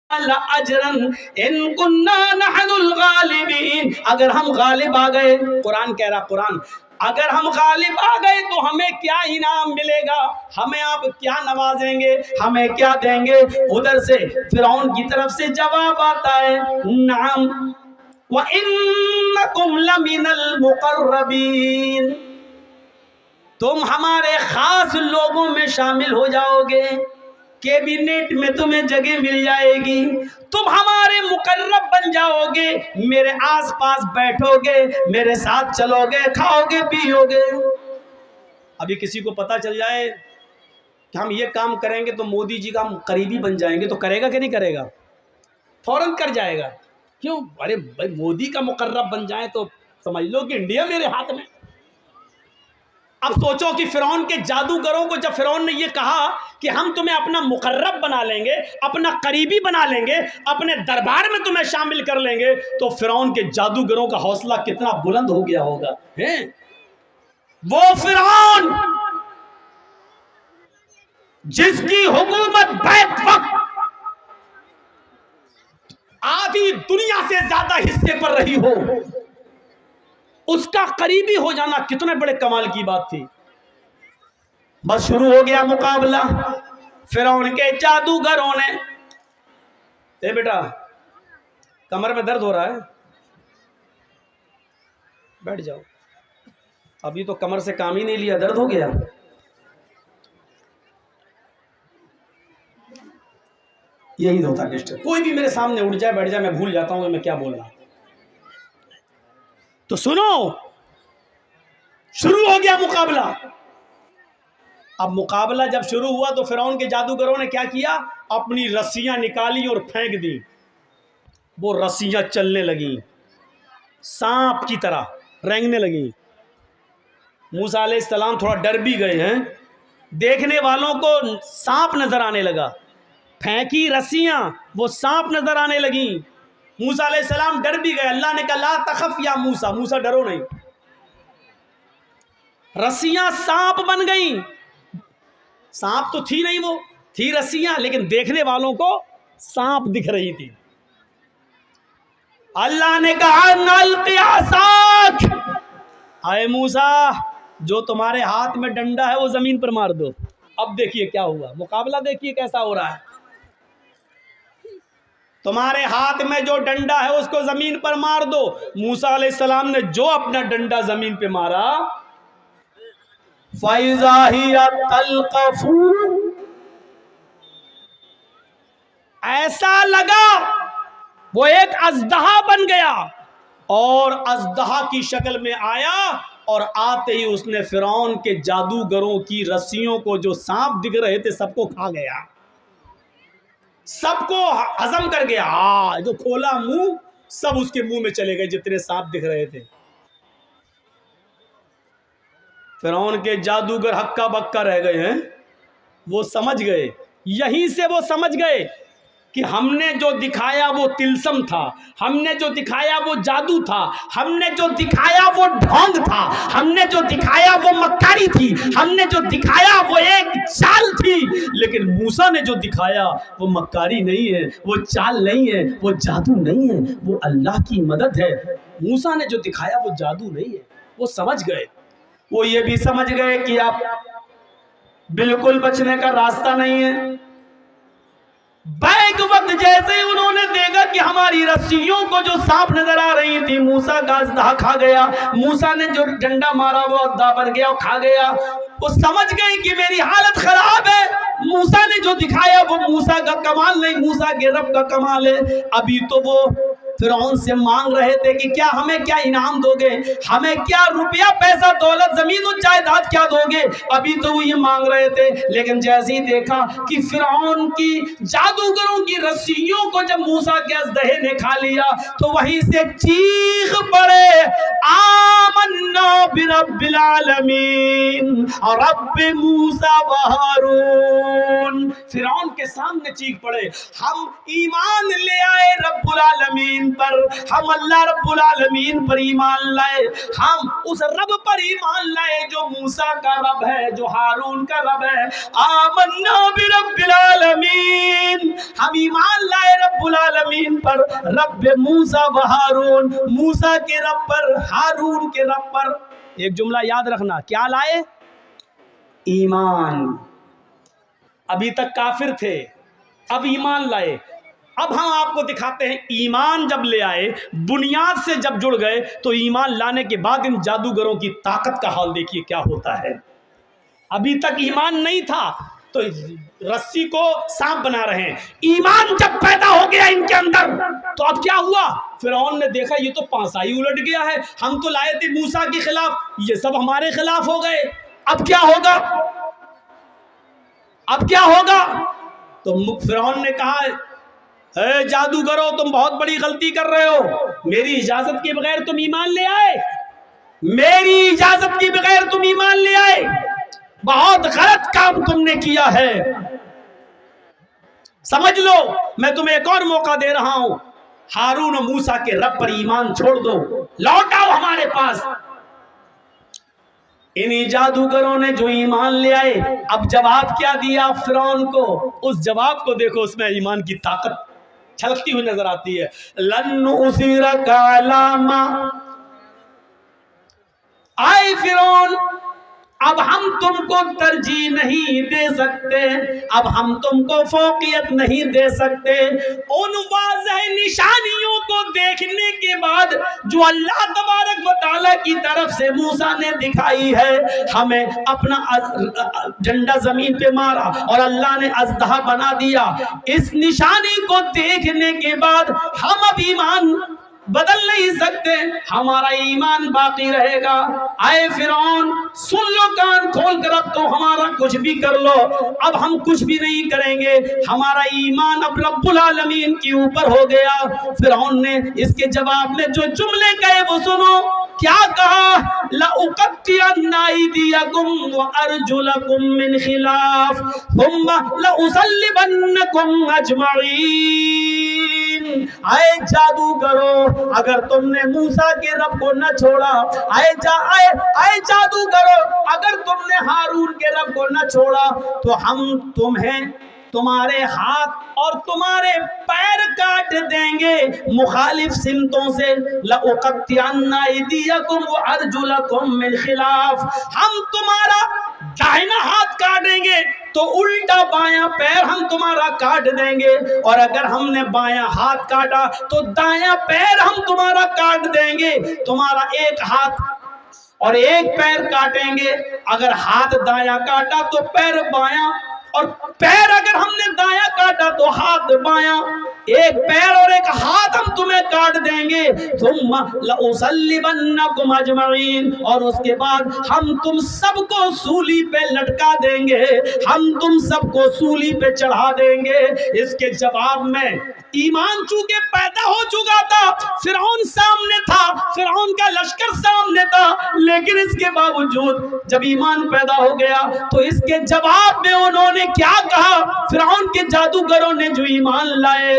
لَأَجْرًا إِن كُنَّا نَحْنُ الْغَالِبِينَ. اگر ہم غالب آ گئے, قرآن کہہ رہا, قرآن اگر ہم غالب آ گئے تو ہمیں کیا انعام ملے گا، ہمیں آپ کیا نوازیں گے، ہمیں کیا دیں گے؟ ادھر سے فرعون کی طرف سے جواب آتا ہے نعم وَإِنَّكُمْ لَمِنَ الْمُقَرَّبِينَ، تم ہمارے خاص لوگوں میں شامل ہو جاؤ گے، کیبینٹ میں تمہیں جگہ مل جائے گی، تم ہمارے مقرب بن جاؤ گے، میرے آس پاس بیٹھو گے، میرے ساتھ چلو گے، کھاؤ گے، پیو گے۔ ابھی کسی کو پتا چل جائے کہ ہم یہ کام کریں گے تو مودی جی کا ہم قریبی بن جائیں گے، تو کرے گا کہ نہیں کرے گا؟ فوراً کر جائے گا۔ کیوں؟ ارے بھائی مودی کا مقرب بن جائیں تو سمجھ لو کہ انڈیا میرے ہاتھ میں۔ اب سوچو کہ فرعون کے جادوگروں کو جب فرعون نے یہ کہا کہ ہم تمہیں اپنا مقرب بنا لیں گے، اپنا قریبی بنا لیں گے، اپنے دربار میں تمہیں شامل کر لیں گے، تو فرعون کے جادوگروں کا حوصلہ کتنا بلند ہو گیا ہوگا۔ وہ فرعون جس کی حکومت بیک وقت آدھی دنیا سے زیادہ حصے پر رہی ہو، اس کا قریبی ہو جانا کتنے بڑے کمال کی بات تھی۔ بس شروع ہو گیا مقابلہ۔ فرعون کے جادوگروں نے، اے بیٹا کمر میں درد ہو رہا ہے، بیٹھ جاؤ، ابھی تو کمر سے کام ہی نہیں لیا، درد ہو گیا۔ یہی ہوتا ہے، کوئی بھی میرے سامنے اٹھ جائے بیٹھ جائے میں بھول جاتا ہوں کہ میں کیا بول رہا ہوں۔ تو سنو، شروع ہو گیا مقابلہ۔ اب مقابلہ جب شروع ہوا تو فرعون کے جادوگروں نے کیا کیا؟ اپنی رسیاں نکالی اور پھینک دی، وہ رسیاں چلنے لگیں، سانپ کی طرح رینگنے لگیں۔ موسیٰ علیہ السلام تھوڑا ڈر بھی گئے ہیں، دیکھنے والوں کو سانپ نظر آنے لگا، پھینکی رسیاں وہ سانپ نظر آنے لگیں۔ موسیٰ علیہ السلام ڈر بھی گئے، اللہ نے کہا لا تخف یا موسیٰ، موسیٰ ڈرو نہیں۔ رسیاں سانپ بن گئیں، سانپ تو تھی نہیں، وہ تھی رسیاں، لیکن دیکھنے والوں کو سانپ دکھ رہی تھی۔ اللہ نے کہا نلقی عصاک، اے موسیٰ جو تمہارے ہاتھ میں ڈنڈا ہے وہ زمین پر مار دو۔ اب دیکھیے کیا ہوا، مقابلہ دیکھیے کیسا ہو رہا ہے۔ تمہارے ہاتھ میں جو ڈنڈا ہے اس کو زمین پر مار دو۔ موسیٰ علیہ السلام نے جو اپنا ڈنڈا زمین پہ مارا، فَإِذَا هِيَ تَلْقَفُ، ایسا لگا وہ ایک اژدہا بن گیا، اور اژدہا کی شکل میں آیا، اور آتے ہی اس نے فرعون کے جادوگروں کی رسیوں کو جو سانپ دکھ رہے تھے سب کو کھا گیا، سب کو ہضم کر گیا۔ جو کھولا منہ سب اس کے منہ میں چلے گئے جتنے سانپ دکھ رہے تھے۔ فرعون کے جادوگر ہکا بکا رہ گئے ہیں، وہ سمجھ گئے، یہیں سے وہ سمجھ گئے کہ ہم نے جو دکھایا وہ تلسم تھا، ہم نے جو دکھایا وہ جادو تھا، ہم نے جو دکھایا وہ ڈھونگ تھا، ہم نے جو دکھایا وہ مکاری تھی، ہم نے جو دکھایا وہ ایک چال تھی۔ لیکن موسیٰ نے جو دکھایا وہ مکاری نہیں ہے، وہ چال نہیں ہے، وہ جادو نہیں ہے، وہ اللہ کی مدد ہے۔ موسیٰ نے جو دکھایا وہ جادو نہیں ہے۔ وہ سمجھ گئے، وہ یہ بھی سمجھ گئے کہ اب بالکل بچنے کا راستہ نہیں ہے۔ بیک وقت جیسے ہی انہوں نے دیکھا کہ ہماری رسیوں کو جو سانپ نظر آ رہی تھی، موسیٰ کا اژدہا کھا گیا، موسیٰ نے جو ڈنڈا مارا وہ اژدہا بن گیا اور کھا گیا، وہ سمجھ گئی کہ میری حالت خراب ہے۔ موسیٰ نے جو دکھایا وہ موسیٰ کا کمال نہیں، موسیٰ کے رب کا کمال ہے۔ ابھی تو وہ فرعون سے مانگ رہے تھے کہ کیا ہمیں کیا انعام دو گے، ہمیں کیا روپیہ پیسہ دولت زمین و جائیداد کیا دو گے، ابھی تو وہ یہ مانگ رہے تھے۔ لیکن جیسے ہی دیکھا کہ فرعون کی جادوگروں کی رسیوں کو جب موسیٰ کے اژدہے نے کھا لیا تو وہیں سے چیخ پڑے آمنا برب العالمین رب موسیٰ و ہارون۔ فرعون کے سامنے چیخ پڑے، ہم ایمان لے آئے رب العالمین پر، ہم اللہ رب العالمین پر ایمان لائے، ہم اس رب پر ایمان لائے جو موسیٰ کا رب ہے، جو ہارون کا رب ہے۔ آمنا برب العالمین، ہم ایمان لائے رب العالمین پر، رب موسیٰ و ہارون، موسیٰ کے رب پر، ہارون کے رب پر۔ ایک جملہ یاد رکھنا، کیا لائے؟ ایمان۔ ابھی تک کافر تھے، اب ایمان لائے۔ اب ہم آپ کو دکھاتے ہیں ایمان جب لے آئے، بنیاد سے جب جڑ گئے، تو ایمان لانے کے بعد ان جادوگروں کی طاقت کا حال دیکھیے کیا ہوتا ہے۔ ابھی تک ایمان نہیں تھا تو رسی کو سانپ بنا رہے ہیں، ایمان جب پیدا ہو گیا ان کے اندر تو اب کیا ہوا؟ فرعون نے دیکھا یہ تو پانسا ہی الٹ گیا ہے، ہم تو لائے تھے موسیٰ کے خلاف، یہ سب ہمارے خلاف ہو گئے، اب کیا ہوگا؟ اب کیا ہوگا؟ تو فرعون نے کہا اے جادوگرو تم بہت بڑی غلطی کر رہے ہو، میری اجازت کے بغیر تم ایمان لے آئے، میری اجازت کے بغیر تم ایمان لے آئے، بہت غلط کام تم نے کیا ہے۔ سمجھ لو میں تمہیں ایک اور موقع دے رہا ہوں، ہارون و موسیٰ کے رب پر ایمان چھوڑ دو، لوٹ آؤ ہمارے پاس۔ انہی جادوگروں نے جو ایمان لے آئے، اب جواب کیا دیا فرعون کو؟ اس جواب کو دیکھو، اس میں ایمان کی طاقت چھلکتی ہوئی نظر آتی ہے۔ لن نؤثرک علی ما، آئے فرعون اب ہم تم کو ترجیح نہیں دے سکتے، اب ہم تم کو فوقیت نہیں دے سکتے، ان واضح نشانیوں کو دیکھنے کے بعد جو اللہ تبارک و تعالیٰ کی طرف سے موسیٰ نے دکھائی ہے، ہمیں اپنا جھنڈا زمین پہ مارا اور اللہ نے اژدہا بنا دیا، اس نشانی کو دیکھنے کے بعد ہم اب ایمان بدل نہیں سکتے، ہمارا ایمان باقی رہے گا۔ آئے فرعون سن لو، کان کھول کر، اب تو ہمارا کچھ بھی کر لو، اب ہم کچھ بھی نہیں کریں گے، ہمارا ایمان اب رب العالمین کے اوپر ہو گیا۔ فرعون نے اس کے جواب میں جو جملے کہے وہ سنو، کیا کہا؟ لَأُقَطِّعَنَّ أَيْدِيَكُمْ وَأَرْجُلَكُمْ مِنْ خِلَافٍ ثُمَّ لَأُصَلِّبَنَّكُمْ أَجْمَعِينَ۔ آئے جادوگرو اگر تم نے موسیٰ کے رب کو نہ چھوڑا، آئے جادوگرو اگر تم نے ہارون کے رب کو نہ چھوڑا تو ہم تمہیں تمہارے ہاتھ اور تمہارے پیر کاٹ دیں گے مخالف سمتوں سے۔ لَأُقَطِّعَنَّ أَيْدِيَكُمْ وَأَرْجُلَكُمْ مِنْ خِلَافٍ، ہم تمہارا دائنا ہاتھ کاٹیں گے تو الٹا بایاں پیر ہم تمہارا کاٹ دیں گے، اور اگر ہم نے بایاں ہاتھ کاٹا تو دایاں پیر ہم تمہارا کاٹ دیں گے۔ تمہارا ایک ہاتھ اور ایک پیر کاٹیں گے، اگر ہاتھ دایاں کاٹا تو پیر بایاں، اور پیر اگر ہم نے دایاں کاٹا تو ہاتھ بایاں، ایک پیر اور ایک ہاتھ ہم تمہیں کاٹ دیں گے۔ ثم لأصلبنکم اجمعین، اور اس کے بعد ہم تم سب کو سولی پہ لٹکا دیں گے، ہم تم سب کو سولی پہ چڑھا دیں گے۔ اس کے جواب میں ایمان چونکہ پیدا ہو چکا تھا، فرعون سامنے تھا، فرعون کا لشکر سامنے تھا، لیکن اس کے باوجود جب ایمان پیدا ہو گیا تو اس کے جواب میں انہوں نے کیا کہا؟ فرعون کے جادوگروں نے جو ایمان لائے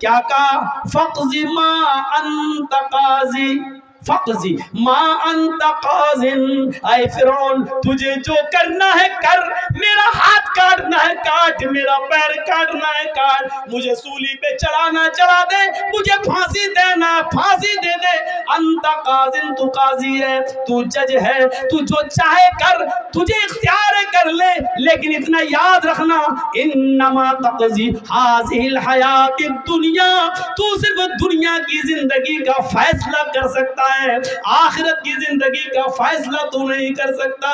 کیا کہا؟ فَقْضِ مَا أَنْتَ قَاضٍ، فَقْضِ مَا أَنْتَ قَاضٍ، اے فرعون تجھے جو کرنا ہے کر، میرا ہاتھ کاٹنا ہے کاٹ، میرا پیر کاٹنا ہے کاٹ، مجھے سولی پہ چڑھانا چڑھا دے، مجھے پھانسی دینا پھانسی دے دے، انت قاضٍ، تو قاضی ہے، تو جج ہے، تو جو چاہے کر، تجھے اختیار ہے کر لے، لیکن اتنا یاد رکھنا انما تقضی هذه الحیات الدنیا، تو صرف دنیا کی زندگی کا فیصلہ کر سکتا ہے، آخرت کی زندگی کا فیصلہ تو نہیں کر سکتا۔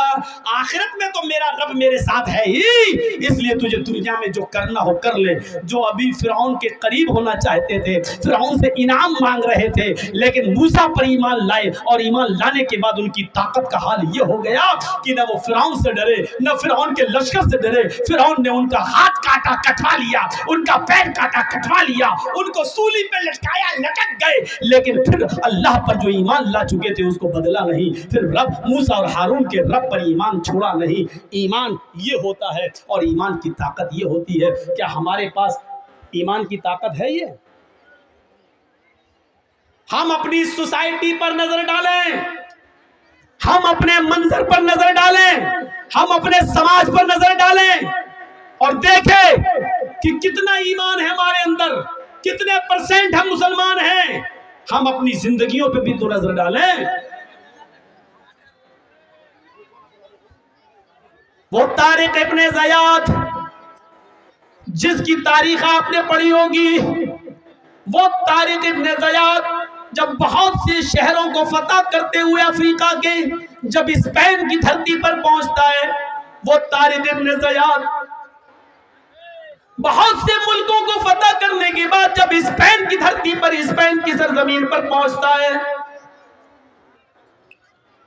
آخرت میں تو میرا رب میرے ساتھ ہے ہی، اس لیے تجھے دنیا میں جو کرنا ہو کر لے۔ جو ابھی فرعون کے قریب ہونا چاہتے تھے، فرعون سے انعام مانگ رہے تھے، لیکن موسیٰ پر ایمان لائے، اور ایمان لانے کے بعد ان کی طاقت کا حال یہ ہو گیا کہ نہ وہ فرعون سے ڈرے، نہ فرعون کے لشکر سے ڈرے۔ فرعون نے ان کا ہاتھ کاٹا کٹوا لیا، ان کا پیر کاٹا کٹوا لیا، ان کو سولی پہ لٹکایا لٹک گئے، لیکن پھر اللہ پر جو ایمان لا چکے تھے اس کو بدلا نہیں، پھر رب موسیٰ اور ہارون کے رب پر ایمان چھوڑا نہیں۔ ایمان یہ ہوتا ہے، اور ایمان کی طاقت یہ ہوتی ہے۔ کیا ہمارے پاس ایمان کی طاقت ہے؟ یہ ہم اپنی سوسائٹی پر نظر ڈالیں، ہم اپنے منظر پر نظر ڈالیں، ہم اپنے سماج پر نظر ڈالیں اور دیکھیں کہ کتنا ایمان ہے ہمارے اندر، کتنے پرسنٹ ہم مسلمان ہیں۔ ہم اپنی زندگیوں پہ بھی تو نظر ڈالیں۔ وہ طارق ابن زیاد جس کی تاریخ آپ نے پڑھی ہوگی، وہ طارق ابن زیاد جب بہت سے شہروں کو فتح کرتے ہوئے افریقہ کے جب اسپین کی دھرتی پر پہنچتا ہے، وہ طارق ابن زیاد بہت سے ملکوں کو فتح کرنے کے بعد جب اسپین کی دھرتی پر، اسپین کی سرزمین پر پہنچتا ہے،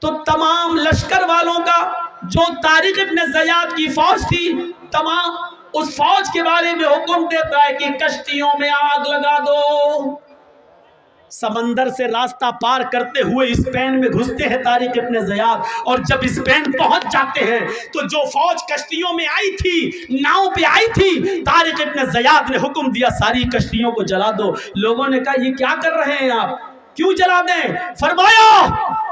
تو تمام لشکر والوں کا، جو طارق ابن زیاد کی فوج تھی، تمام اس فوج کے بارے میں حکم دیتا ہے کہ کشتیوں میں آگ لگا دو۔ سمندر سے راستہ پار کرتے ہوئے اسپین میں گھستے ہیں طارق ابن زیاد، اور جب اسپین پہنچ جاتے ہیں تو جو فوج کشتیوں میں آئی تھی، ناؤ پہ آئی تھی، طارق ابن زیاد نے حکم دیا ساری کشتیوں کو جلا دو۔ لوگوں نے کہا یہ کیا کر رہے ہیں آپ، کیوں جلا دیں؟ فرمایا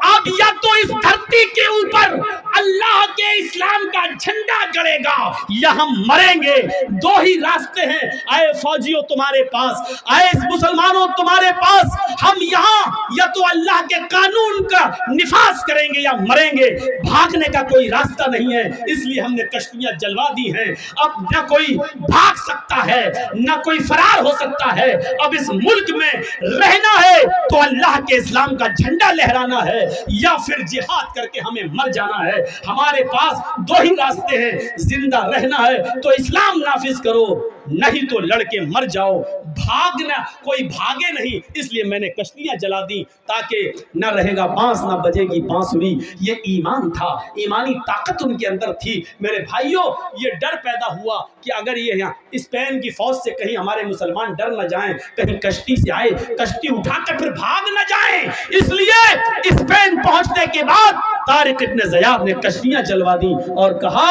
اب یا تو اس دھرتی کے اوپر اللہ کے اسلام کا جھنڈا گڑے گا یا ہم مریں گے، دو ہی راستے ہیں۔ اے فوجیوں تمہارے پاس، اے مسلمانوں تمہارے پاس، ہم یہاں یا تو اللہ کے قانون کا نفاذ کریں گے یا مریں گے، بھاگنے کا کوئی راستہ نہیں ہے۔ اس لیے ہم نے کشتیاں جلوا دی ہیں، اب نہ کوئی بھاگ سکتا ہے نہ کوئی فرار ہو سکتا ہے، اب اس ملک میں رہنا ہے تو اللہ کے اسلام کا جھنڈا لہرانا ہے یا پھر جہاد کر کے ہمیں مر جانا ہے۔ ہمارے پاس دو ہی راستے ہیں، زندہ رہنا ہے تو اسلام نافذ کرو، نہیں تو لڑ کے مر جاؤ، بھاگنا کوئی بھاگے نہیں۔ اس لیے میں نے کشتیاں جلا دی تاکہ نہ رہے گا بانس نہ بجے گی بانسری۔ یہ ایمان تھا، ایمانی طاقت ان کے اندر تھی۔ میرے بھائیوں، یہ ڈر پیدا ہوا کہ اگر یہ یہاں اسپین کی فوج سے کہیں ہمارے مسلمان ڈر نہ جائیں، کہیں کشتی سے آئے، کشتی اٹھا کر پھر بھاگ نہ جائیں، اس لیے اسپین پہنچنے کے بعد طارق ابن زیاد نے کشتیاں جلوا دی اور کہا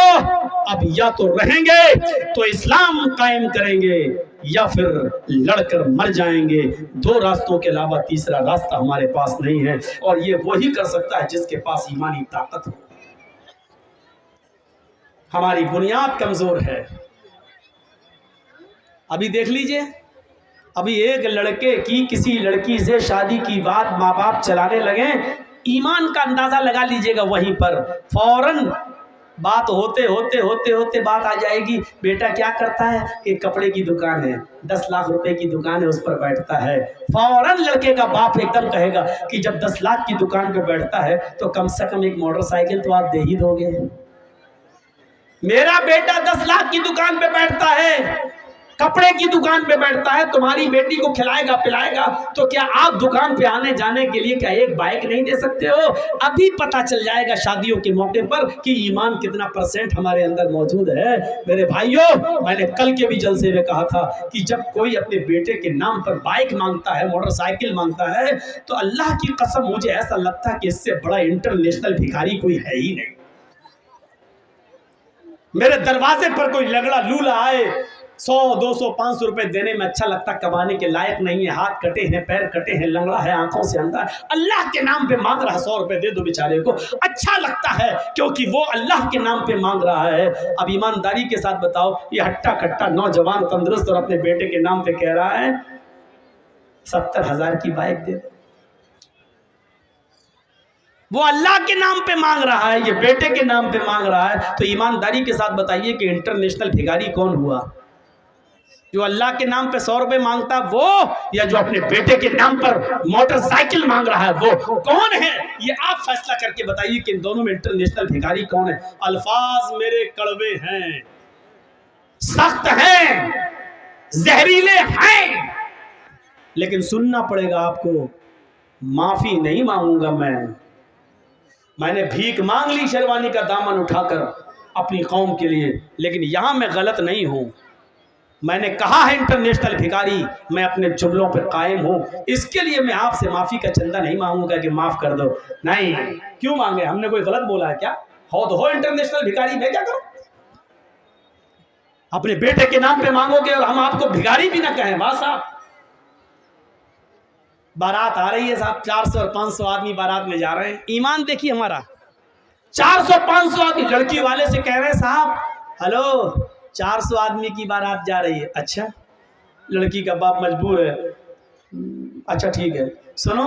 اب یا تو رہیں گے تو اسلام قائم کریں گے یا پھر لڑ کر مر جائیں گے، دو راستوں کے علاوہ تیسرا راستہ ہمارے پاس نہیں ہے۔ اور یہ وہی کر سکتا ہے جس کے پاس ایمانی طاقت ہو۔ ہماری بنیاد کمزور ہے۔ ابھی دیکھ لیجئے، ابھی ایک لڑکے کی کسی لڑکی سے شادی کی بات ماں باپ چلانے لگے، ایمان کا اندازہ لگا لیجئے گا، وہیں پر فوراً بات ہوتے بات آ جائے گی، بیٹا کیا کرتا ہے کہ کپڑے کی دکان ہے، 10 لاکھ روپے کی دکان ہے، اس پر بیٹھتا ہے۔ فوراً لڑکے کا باپ ایک دم کہے گا کہ جب 10 لاکھ کی دکان پہ بیٹھتا ہے تو کم سے کم ایک موٹر سائیکل تو آپ دے ہی دو گے۔ میرا بیٹا 10 لاکھ کی دکان پہ بیٹھتا ہے، کپڑے کی دکان پہ بیٹھتا ہے، تمہاری بیٹی کو کھلائے گا پلائے گا، تو کیا آپ دکان پہ آنے جانے کے لیے کیا ایک بائک نہیں دے سکتے ہو؟ ابھی پتہ چل جائے گا شادیوں کے موقع پر کہ ایمان کتنا % ہمارے اندر موجود ہے۔ میرے بھائیوں، میں نے کل کے بھی جلسے میں کہا تھا کہ جب کوئی اپنے بیٹے کے نام پر بائک مانگتا ہے، موٹر سائیکل مانگتا ہے، تو اللہ کی قسم مجھے ایسا لگتا ہے کہ اس سے بڑا انٹرنیشنل بھکاری کوئی ہے ہی نہیں۔ میرے دروازے پر کوئی لگڑا لولا آئے، 100 200 500 روپے دینے میں اچھا لگتا، کمانے کے لائق نہیں ہے، ہاتھ کٹے ہیں، پیر کٹے ہیں، لنگڑا ہے، آنکھوں سے اندھا ہے، اللہ کے نام پہ مانگ رہا ہے، 100 روپے دے دو بیچارے کو، اچھا لگتا ہے کیونکہ وہ اللہ کے نام پہ مانگ رہا ہے۔ اب ایمانداری کے ساتھ بتاؤ، یہ ہٹا کٹا نوجوان تندرست اور اپنے بیٹے کے نام پہ کہہ رہا ہے 70,000 کی بائک دے دو، وہ اللہ کے نام پہ مانگ رہا ہے، یہ بیٹے کے نام پہ مانگ رہا ہے، تو ایمانداری کے ساتھ بتائیے کہ انٹرنیشنل بھکاری کون ہوا؟ جو اللہ کے نام پہ 100 روپے مانگتا وہ، یا جو اپنے بیٹے کے نام پر موٹر سائیکل مانگ رہا ہے وہ کون ہے؟ یہ آپ فیصلہ کر کے بتائیے کہ ان دونوں میں انٹرنیشنل بھکاری کون ہے؟ الفاظ میرے کڑوے ہیں، سخت ہیں، زہریلے ہیں، لیکن سننا پڑے گا آپ کو۔ معافی نہیں مانگوں گا میں نے بھیک مانگ لی شیروانی کا دامن اٹھا کر اپنی قوم کے لیے، لیکن یہاں میں غلط نہیں ہوں۔ میں نے کہا ہے انٹرنیشنل بھکاری، میں اپنے جملوں پر قائم ہوں، اس کے لیے میں آپ سے معافی کا چندہ نہیں مانگوں گا کہ معاف کر دو، نہیں۔ کیوں مانگے؟ ہم نے کوئی غلط بولا ہے کیا؟ ہو تو ہو انٹرنیشنل بھکاری، میں کیا کروں؟ اپنے بیٹے کے نام پہ مانگو گے اور ہم آپ کو بھکاری بھی نہ کہیں؟ واہ صاحب، بارات آ رہی ہے صاحب، 400 اور 500 آدمی بارات میں جا رہے ہیں، ایمان دیکھیے ہمارا، 400 500 آدمی، لڑکی والے سے کہہ رہے ہیں صاحب ہلو 400 آدمی کی بارات جا رہی ہے، اچھا، لڑکی کا باپ مجبور ہے، اچھا ٹھیک ہے، سنو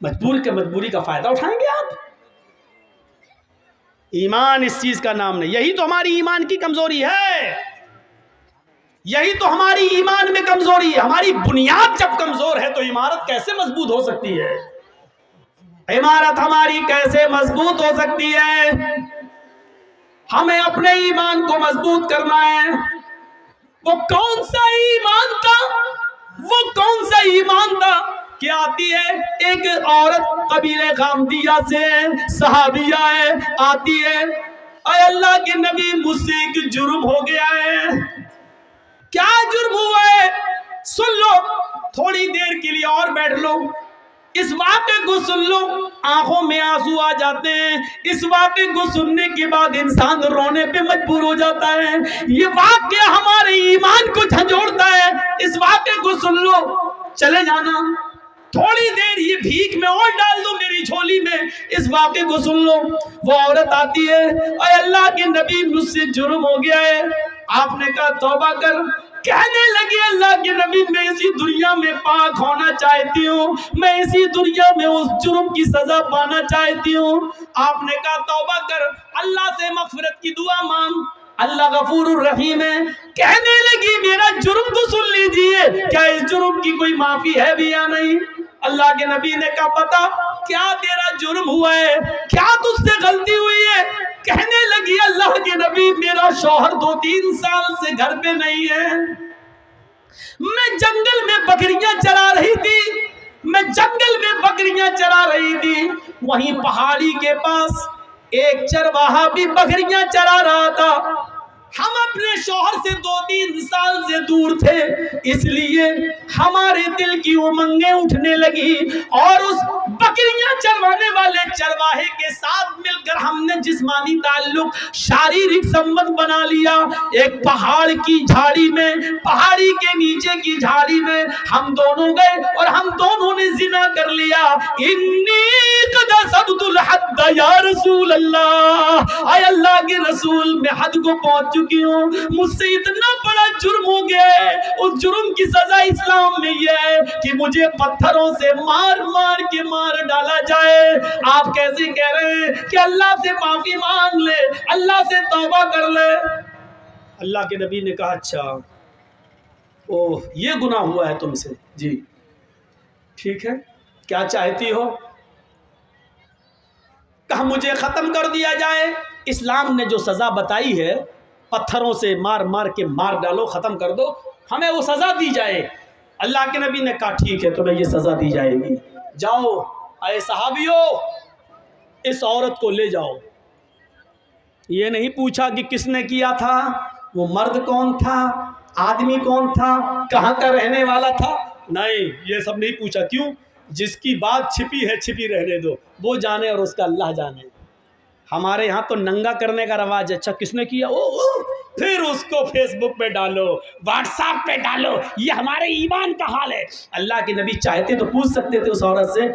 مجبوری کا فائدہ اٹھائیں گے آپ؟ ایمان اس چیز کا نام نہیں. یہی تو ہماری ایمان کی کمزوری ہے, یہی تو ہماری ایمان میں کمزوری ہے. ہماری بنیاد جب کمزور ہے تو عمارت کیسے مضبوط ہو سکتی ہے؟ عمارت ہماری کیسے مضبوط ہو سکتی ہے؟ ہمیں اپنے ایمان کو مضبوط کرنا ہے. وہ کون سا ایمان تھا کہ آتی ہے ایک عورت قبیلے غامدیہ سے, صحابیہ ہے, آتی ہے, اے اللہ کے نبی مجھ سے ایک جرم ہو گیا ہے. کیا جرم ہوا ہے؟ سن لو, تھوڑی دیر کے لیے اور بیٹھ لو, اس واقعے کو سن لو. آنکھوں میں آنسو آ جاتے ہیں. اس واقعے کو سننے کے بعد انسان رونے پہ مجبور ہو جاتا ہے. یہ واقعہ ہمارے ایمان کو جھنجھوڑتا ہے. اس واقعے کو سن لو, چلے جانا تھوڑی دیر, یہ بھیک میں اور ڈال دو میری جھولی میں. اس واقعے کو سن لو. وہ عورت آتی ہے, اے اللہ کے نبی مجھ سے جرم ہو گیا ہے. آپ نے کہا توبہ کر. کہنے لگی اللہ کے نبی میں اسی دنیا میں پاک ہونا چاہتی ہوں, میں اسی دنیا میں اس جرم کی سزا پانا چاہتی ہوں. آپ نے کہا توبہ کر, اللہ سے مغفرت کی دعا مانگ, اللہ غفور الرحیم ہے. کہنے لگی میرا جرم تو سن لیجئے, کیا اس جرم کی کوئی معافی ہے بھی یا نہیں؟ اللہ کے نبی نے کہا بتا کیا تیرا جرم ہوا ہے, کیا تجھ سے غلطی ہوئی ہے؟ کہنے لگی اللہ کے نبی میرا شوہر 2-3 سال سے گھر پہ نہیں ہے. میں جنگل میں بکریاں چرا رہی تھی, وہیں پہاڑی کے پاس ایک چرواہا بھی بکریاں چرا رہا تھا. ہم اپنے شوہر سے 2-3 سال سے دور تھے, اس لیے ہمارے دل کی امنگیں اٹھنے لگی اور اس بکریاں چروانے والے چرواہے کے ساتھ مل کر ہم نے جسمانی تعلق, شاریرک سمبند بنا لیا. ایک پہاڑ کی جھاڑی میں, پہاڑی کے نیچے کی جھاڑی میں ہم دونوں گئے اور ہم دونوں نے زنا کر لیا. انی قد صبت الحد یا رسول اللہ, اے اللہ کے رسول میں حد کو پہنچ چکی ہوں, مجھ سے اتنا بڑا جرم ہو گیا ہے. اس جرم کی سزا اسلام میں یہ ہے کہ مجھے پتھروں سے مار کے مار ڈالا جائے. آپ کیسے کہہ رہے ہیں کہ اللہ سے معافی مانگ لے, اللہ سے توبہ کر لے؟ اللہ کے نبی نے کہا اچھا اوہ یہ گناہ ہوا ہے تم سے, جی ٹھیک ہے, کیا چاہتی ہو؟ کہا مجھے ختم کر دیا جائے. اسلام نے جو سزا بتائی ہے پتھروں سے مار کے مار ڈالو, ختم کر دو, ہمیں وہ سزا دی جائے. اللہ کے نبی نے کہا ٹھیک ہے تمہیں یہ سزا دی جائے گی. جاؤ اے صحابیو اس عورت کو لے جاؤ. یہ نہیں پوچھا کہ کس نے کیا تھا, وہ مرد کون تھا, آدمی کون تھا, کہاں کا رہنے والا تھا, نہیں یہ سب نہیں پوچھا. کیوں؟ جس کی بات چھپی ہے چھپی رہنے دو, وہ جانے اور اس کا اللہ جانے. ہمارے یہاں تو ننگا کرنے کا رواج ہے. اچھا کس نے کیا, پھر اس کو فیس بک پہ ڈالو, واٹس ایپ پہ ڈالو. یہ ہمارے ایمان کا حال ہے. اللہ کے نبی چاہتے تو پوچھ سکتے تھے اس عورت سے,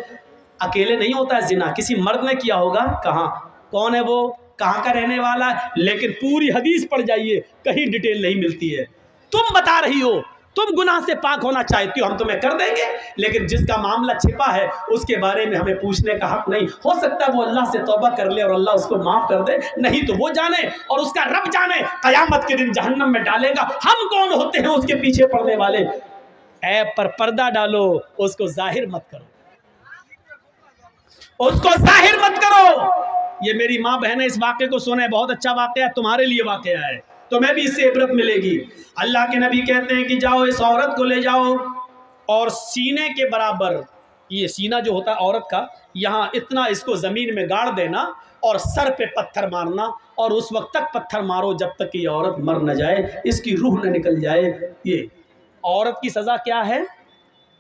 اکیلے نہیں ہوتا ہے زنا, کسی مرد نے کیا ہوگا, کہاں, کون ہے وہ, کہاں کا رہنے والا ہے, لیکن پوری حدیث پڑھ جائیے کہیں ڈیٹیل نہیں ملتی ہے. تم بتا رہی ہو تم گناہ سے پاک ہونا چاہتی ہو, ہم تمہیں کر دیں گے, لیکن جس کا معاملہ چھپا ہے اس کے بارے میں ہمیں پوچھنے کا حق نہیں. ہو سکتا ہے وہ اللہ سے توبہ کر لے اور اللہ اس کو معاف کر دے, نہیں تو وہ جانے اور اس کا رب جانے, قیامت کے دن جہنم میں ڈالے گا. ہم کون ہوتے ہیں اس کے پیچھے پڑنے والے؟ عیب پر پردہ ڈالو, اس کو ظاہر مت کرو, اس کو ظاہر مت کرو. یہ میری ماں بہنیں اس واقعے کو سنیں, بہت اچھا واقعہ ہے, تمہارے لیے واقعہ ہے, تمہیں بھی اس سے عبرت ملے گی. اللہ کے نبی کہتے ہیں کہ جاؤ اس عورت کو لے جاؤ اور سینے کے برابر, یہ سینہ جو ہوتا ہے عورت کا, یہاں اتنا اس کو زمین میں گاڑ دینا اور سر پہ پتھر مارنا, اور اس وقت تک پتھر مارو جب تک کہ یہ عورت مر نہ جائے, اس کی روح نہ نکل جائے. یہ عورت کی سزا کیا ہے؟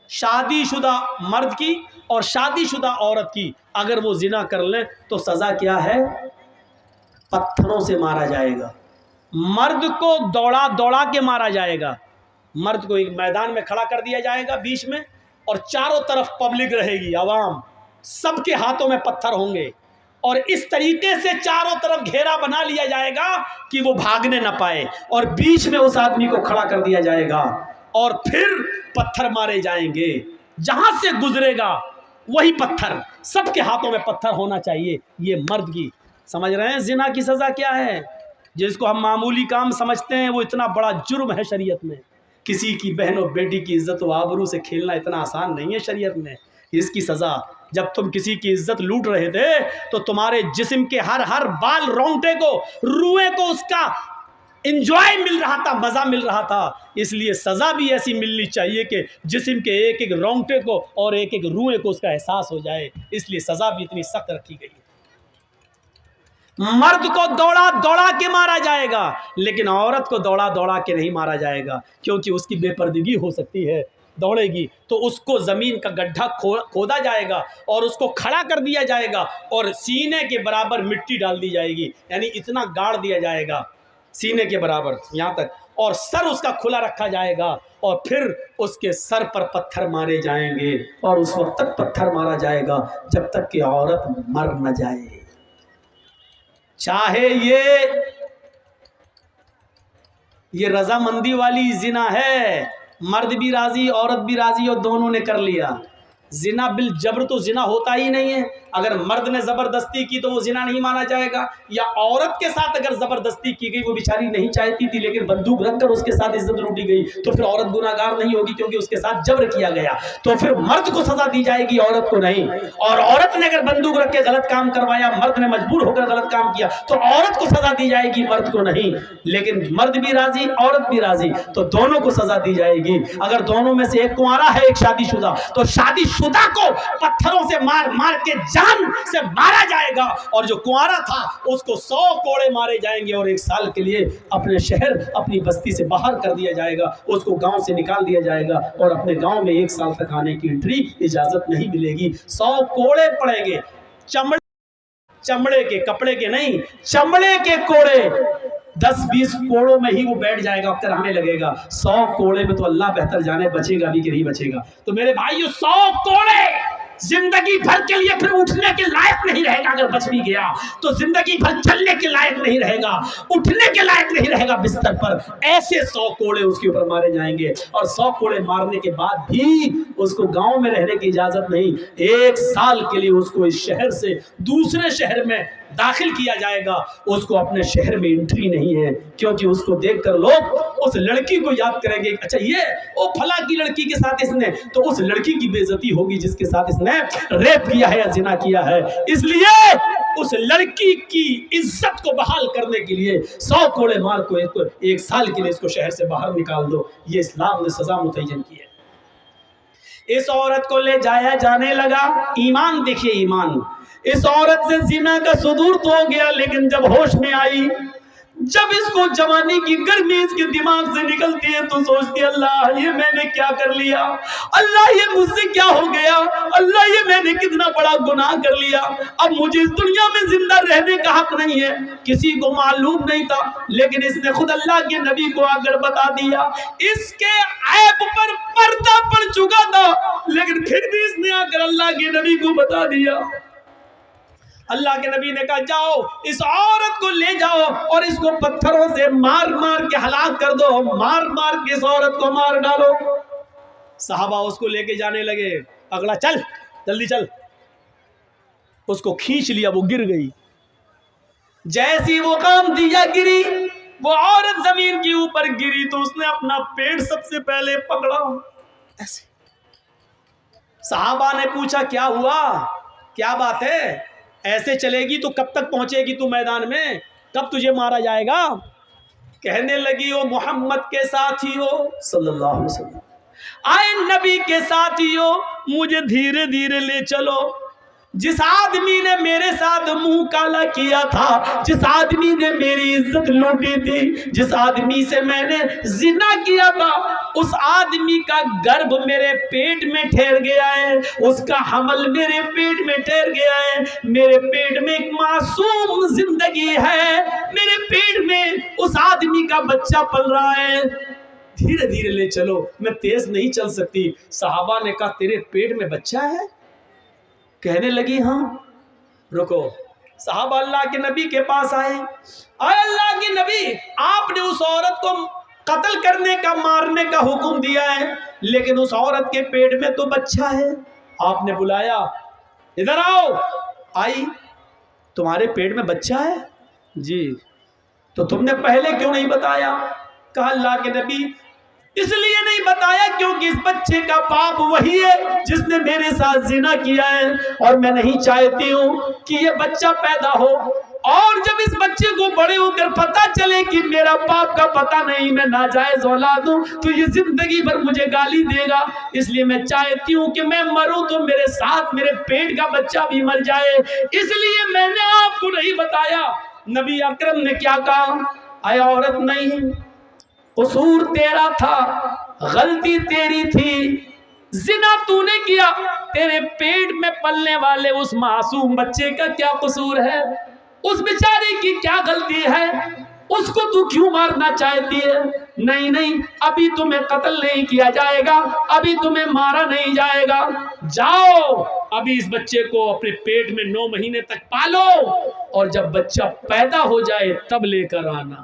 شادی شدہ مرد کی اور شادی شدہ عورت کی اگر وہ زنا کر لیں تو سزا کیا ہے؟ پتھروں سے مارا جائے گا. مرد کو دوڑا کے مارا جائے گا. مرد کو ایک میدان میں کھڑا کر دیا جائے گا بیچ میں, اور چاروں طرف پبلک رہے گی, عوام, سب کے ہاتھوں میں پتھر ہوں گے, اور اس طریقے سے چاروں طرف گھیرا بنا لیا جائے گا کہ وہ بھاگنے نہ پائے, اور بیچ میں اس آدمی کو کھڑا کر دیا جائے گا, اور پھر پتھر مارے جائیں گے. جہاں سے گزرے گا وہی پتھر، سب کے ہاتھوں میں پتھر ہونا چاہیے. یہ مرد کی، سمجھ رہے ہیں زنا کی سزا کیا ہے؟ جس کو ہم معمولی کام سمجھتے ہیں وہ اتنا بڑا جرم ہے شریعت میں. کسی کی بہن و بیٹی کی عزت و آبرو سے کھیلنا اتنا آسان نہیں ہے شریعت میں. اس کی سزا، جب تم کسی کی عزت لوٹ رہے تھے تو تمہارے جسم کے ہر بال رونگٹے کو، روئے کو اس کا انجوائے مل رہا تھا، مزہ مل رہا تھا. اس لیے سزا بھی ایسی ملنی چاہیے کہ جسم کے ایک ایک رونگٹے کو اور ایک ایک روئے کو اس کا احساس ہو جائے. اس لیے سزا بھی اتنی سخت رکھی گئی ہے. مرد کو دوڑا دوڑا کے مارا جائے گا، لیکن عورت کو دوڑا دوڑا کے نہیں مارا جائے گا، کیونکہ اس کی بے پردگی ہو سکتی ہے. دوڑے گی تو اس کو زمین کا گڈھا کھودا جائے گا اور اس کو کھڑا کر دیا جائے گا اور سینے کے برابر مٹی ڈال دی جائے گی، یعنی اتنا گاڑ دیا جائے گا سینے کے برابر یہاں تک، اور سر اس کا کھلا رکھا جائے گا، اور پھر اس کے سر پر پتھر مارے جائیں گے، اور اس وقت تک پتھر مارا جائے گا جب تک کہ عورت مر نہ جائے. چاہے یہ رضامندی والی زنا ہے، مرد بھی راضی عورت بھی راضی اور دونوں نے کر لیا. زنا بالجبر تو زنا ہوتا ہی نہیں ہے. اگر مرد نے زبردستی کی تو وہ زنا نہیں مانا جائے گا، یا عورت کے ساتھ اگر زبردستی کی گئی، وہ بیچاری نہیں چاہتی تھی لیکن بندوق رکھ کر اس کے ساتھ عزت لوٹی گئی، تو پھر عورت گناہ گار نہیں ہوگی کیونکہ اس کے ساتھ جبر کیا گیا. تو پھر مرد کو سزا دی جائے گی، عورت کو نہیں. اور عورت نے اگر بندوق رکھ کے غلط کام کروایا، مرد نے مجبور ہو کر غلط کام کیا، تو عورت کو سزا دی جائے گی، مرد کو نہیں. لیکن مرد بھی راضی عورت بھی راضی تو دونوں کو سزا دی جائے گی. اگر دونوں میں سے ایک کنوارا ہے ایک شادی شدہ، تو شادی شدہ کو پتھروں سے مار مار کے جان سے مارا جائے گا، اور جو کنوارا تھا اس کو 100 کوڑے مارے جائیں گے، اور 1 سال کے لیے اپنے شہر اپنی بستی سے باہر کر دیا جائے گا. اس کو گاؤں سے نکال دیا جائے گا اور اپنے گاؤں میں 1 سال تک آنے کی انٹری اجازت نہیں ملے گی. 100 کوڑے پڑیں گے، چمڑے کے، کپڑے کے نہیں، چمڑے کے کوڑے. 10-20 کوڑوں میں ہی وہ بیٹھ جائے گا، کرانے لگے گا. 100 کوڑے میں تو اللہ بہتر جانے بچے گا بھی کہ نہیں بچے گا. تو میرے بھائیو 100 کوڑے زندگی بھر کے لیے پھر اٹھنے کے لائق نہیں رہے گا. اگر بچ بھی گیا تو زندگی بھر چلنے کے لائق نہیں رہے گا، اٹھنے کے لائق نہیں رہے گا بستر پر. ایسے 100 کوڑے اس کے اوپر مارے جائیں گے، اور 100 کوڑے مارنے کے بعد بھی اس کو گاؤں میں رہنے کی اجازت نہیں. 1 سال کے لیے اس کو اس شہر سے دوسرے شہر میں داخل کیا جائے گا. اس کو اپنے شہر میں انٹری نہیں ہے، کیونکہ اس کو دیکھ کر لوگ اس لڑکی کو یاد کریں گے. اچھا یہ وہ فلاں کی لڑکی کے ساتھ اس نے، تو اس لڑکی کی بے عزتی ہوگی جس کے ساتھ اس نے ریپ کیا ہے یا زنا کیا ہے. اس لیے اس لڑکی کی عزت کو بحال کرنے کے لیے 100 کوڑے مار کو 1 سال کے لیے اس کو شہر سے باہر نکال دو. یہ اسلام نے سزا متعین کی ہے. اس عورت کو لے جایا جانے لگا. ایمان دیکھیے، ایمان. اس عورت سے زنا کا صدور تو ہو گیا، لیکن جب ہوش میں آئی، جب اس کو جوانی کی گرمی اس کے دماغ سے نکلتی ہے تو سوچتی ہے اللہ یہ میں نے کیا کر لیا، اللہ یہ مجھ سے کیا ہو گیا، اللہ یہ میں نے کتنا بڑا گناہ کر لیا. اب مجھے اس دنیا میں زندہ رہنے کا حق نہیں ہے. کسی کو معلوم نہیں تھا، لیکن اس نے خود اللہ کے نبی کو آ کر بتا دیا. اس کے عیب پر پردہ پڑ چکا تھا، لیکن پھر بھی اس نے آ کر اللہ کے نبی کو بتا دیا. اللہ کے نبی نے کہا جاؤ اس عورت کو لے جاؤ اور اس کو پتھروں سے مار مار کے ہلاک کر دو، مار مار کے اس عورت کو مار ڈالو. صحابہ اس کو لے کے جانے لگے. اگلا چل جلدی چل. اس کو کھینچ لیا، وہ گر گئی. جیسی وہ کام دیا گری، وہ عورت زمین کے اوپر گری تو اس نے اپنا پیٹ سب سے پہلے پکڑا. ایسے صحابہ نے پوچھا کیا ہوا، کیا بات ہے، ایسے چلے گی تو کب تک پہنچے گی تو میدان میں، کب تجھے مارا جائے گا. کہنے لگی وہ محمد کے ساتھی ہو صلی اللہ علیہ وسلم، آئے نبی کے ساتھی ہو، مجھے دھیرے دھیرے لے چلو. جس آدمی نے میرے ساتھ منہ کالا کیا تھا، جس آدمی نے میری عزت لوٹی تھی، جس آدمی سے میں نے زنا کیا تھا، اس آدمی کا گرب میرے پیٹ میں ٹھہر گیا ہے، اس کا حمل میرے پیٹ میں ٹھہر گیا ہے. میرے پیٹ میں ایک معصوم زندگی ہے، میرے پیٹ میں اس آدمی کا بچہ پل رہا ہے. دھیرے دھیرے لے چلو، میں تیز نہیں چل سکتی. صحابہ نے کہا تیرے پیٹ میں بچہ ہے؟ کہنے لگی ہاں. رکو. صحابہ اللہ کے نبی کے پاس آئے. اے اللہ کے نبی، آپ نے اس عورت کو قتل کرنے کا، مارنے کا حکم دیا ہے، لیکن اس عورت کے پیٹ میں تو بچہ ہے. آپ نے بلایا ادھر آؤ. آئی. تمہارے پیٹ میں بچہ ہے؟ جی. تو تم نے پہلے کیوں نہیں بتایا؟ کہا اللہ کے نبی اس لیے نہیں بتایا کیونکہ اس بچے کا باپ وہی ہے جس نے میرے ساتھ زنا کیا ہے، اور میں نہیں چاہتی ہوں کہ یہ بچہ پیدا ہو اور جب اس بچے کو بڑے ہو کر پتہ چلے کہ میرا باپ کا پتہ نہیں، میں ناجائز اولاد ہوں، تو یہ زندگی بھر مجھے گالی دے گا. اس لیے میں چاہتی ہوں کہ میں مروں تو میرے ساتھ میرے پیٹ کا بچہ بھی مر جائے، اس لیے میں نے آپ کو نہیں بتایا. نبی اکرم نے کیا کہا؟ اے عورت نہیں، قصور تیرا تھا، غلطی تیری تھی، زنا تو نے کیا، تیرے پیٹ میں پلنے والے اس معصوم بچے کا کیا قصور ہے؟ اس بیچارے کی کیا غلطی ہے؟ اس کو تو کیوں مارنا چاہتی ہے؟ نہیں نہیں، ابھی تمہیں قتل نہیں کیا جائے گا، ابھی تمہیں مارا نہیں جائے گا. جاؤ ابھی اس بچے کو اپنے پیٹ میں 9 مہینے تک پالو، اور جب بچہ پیدا ہو جائے تب لے کر آنا.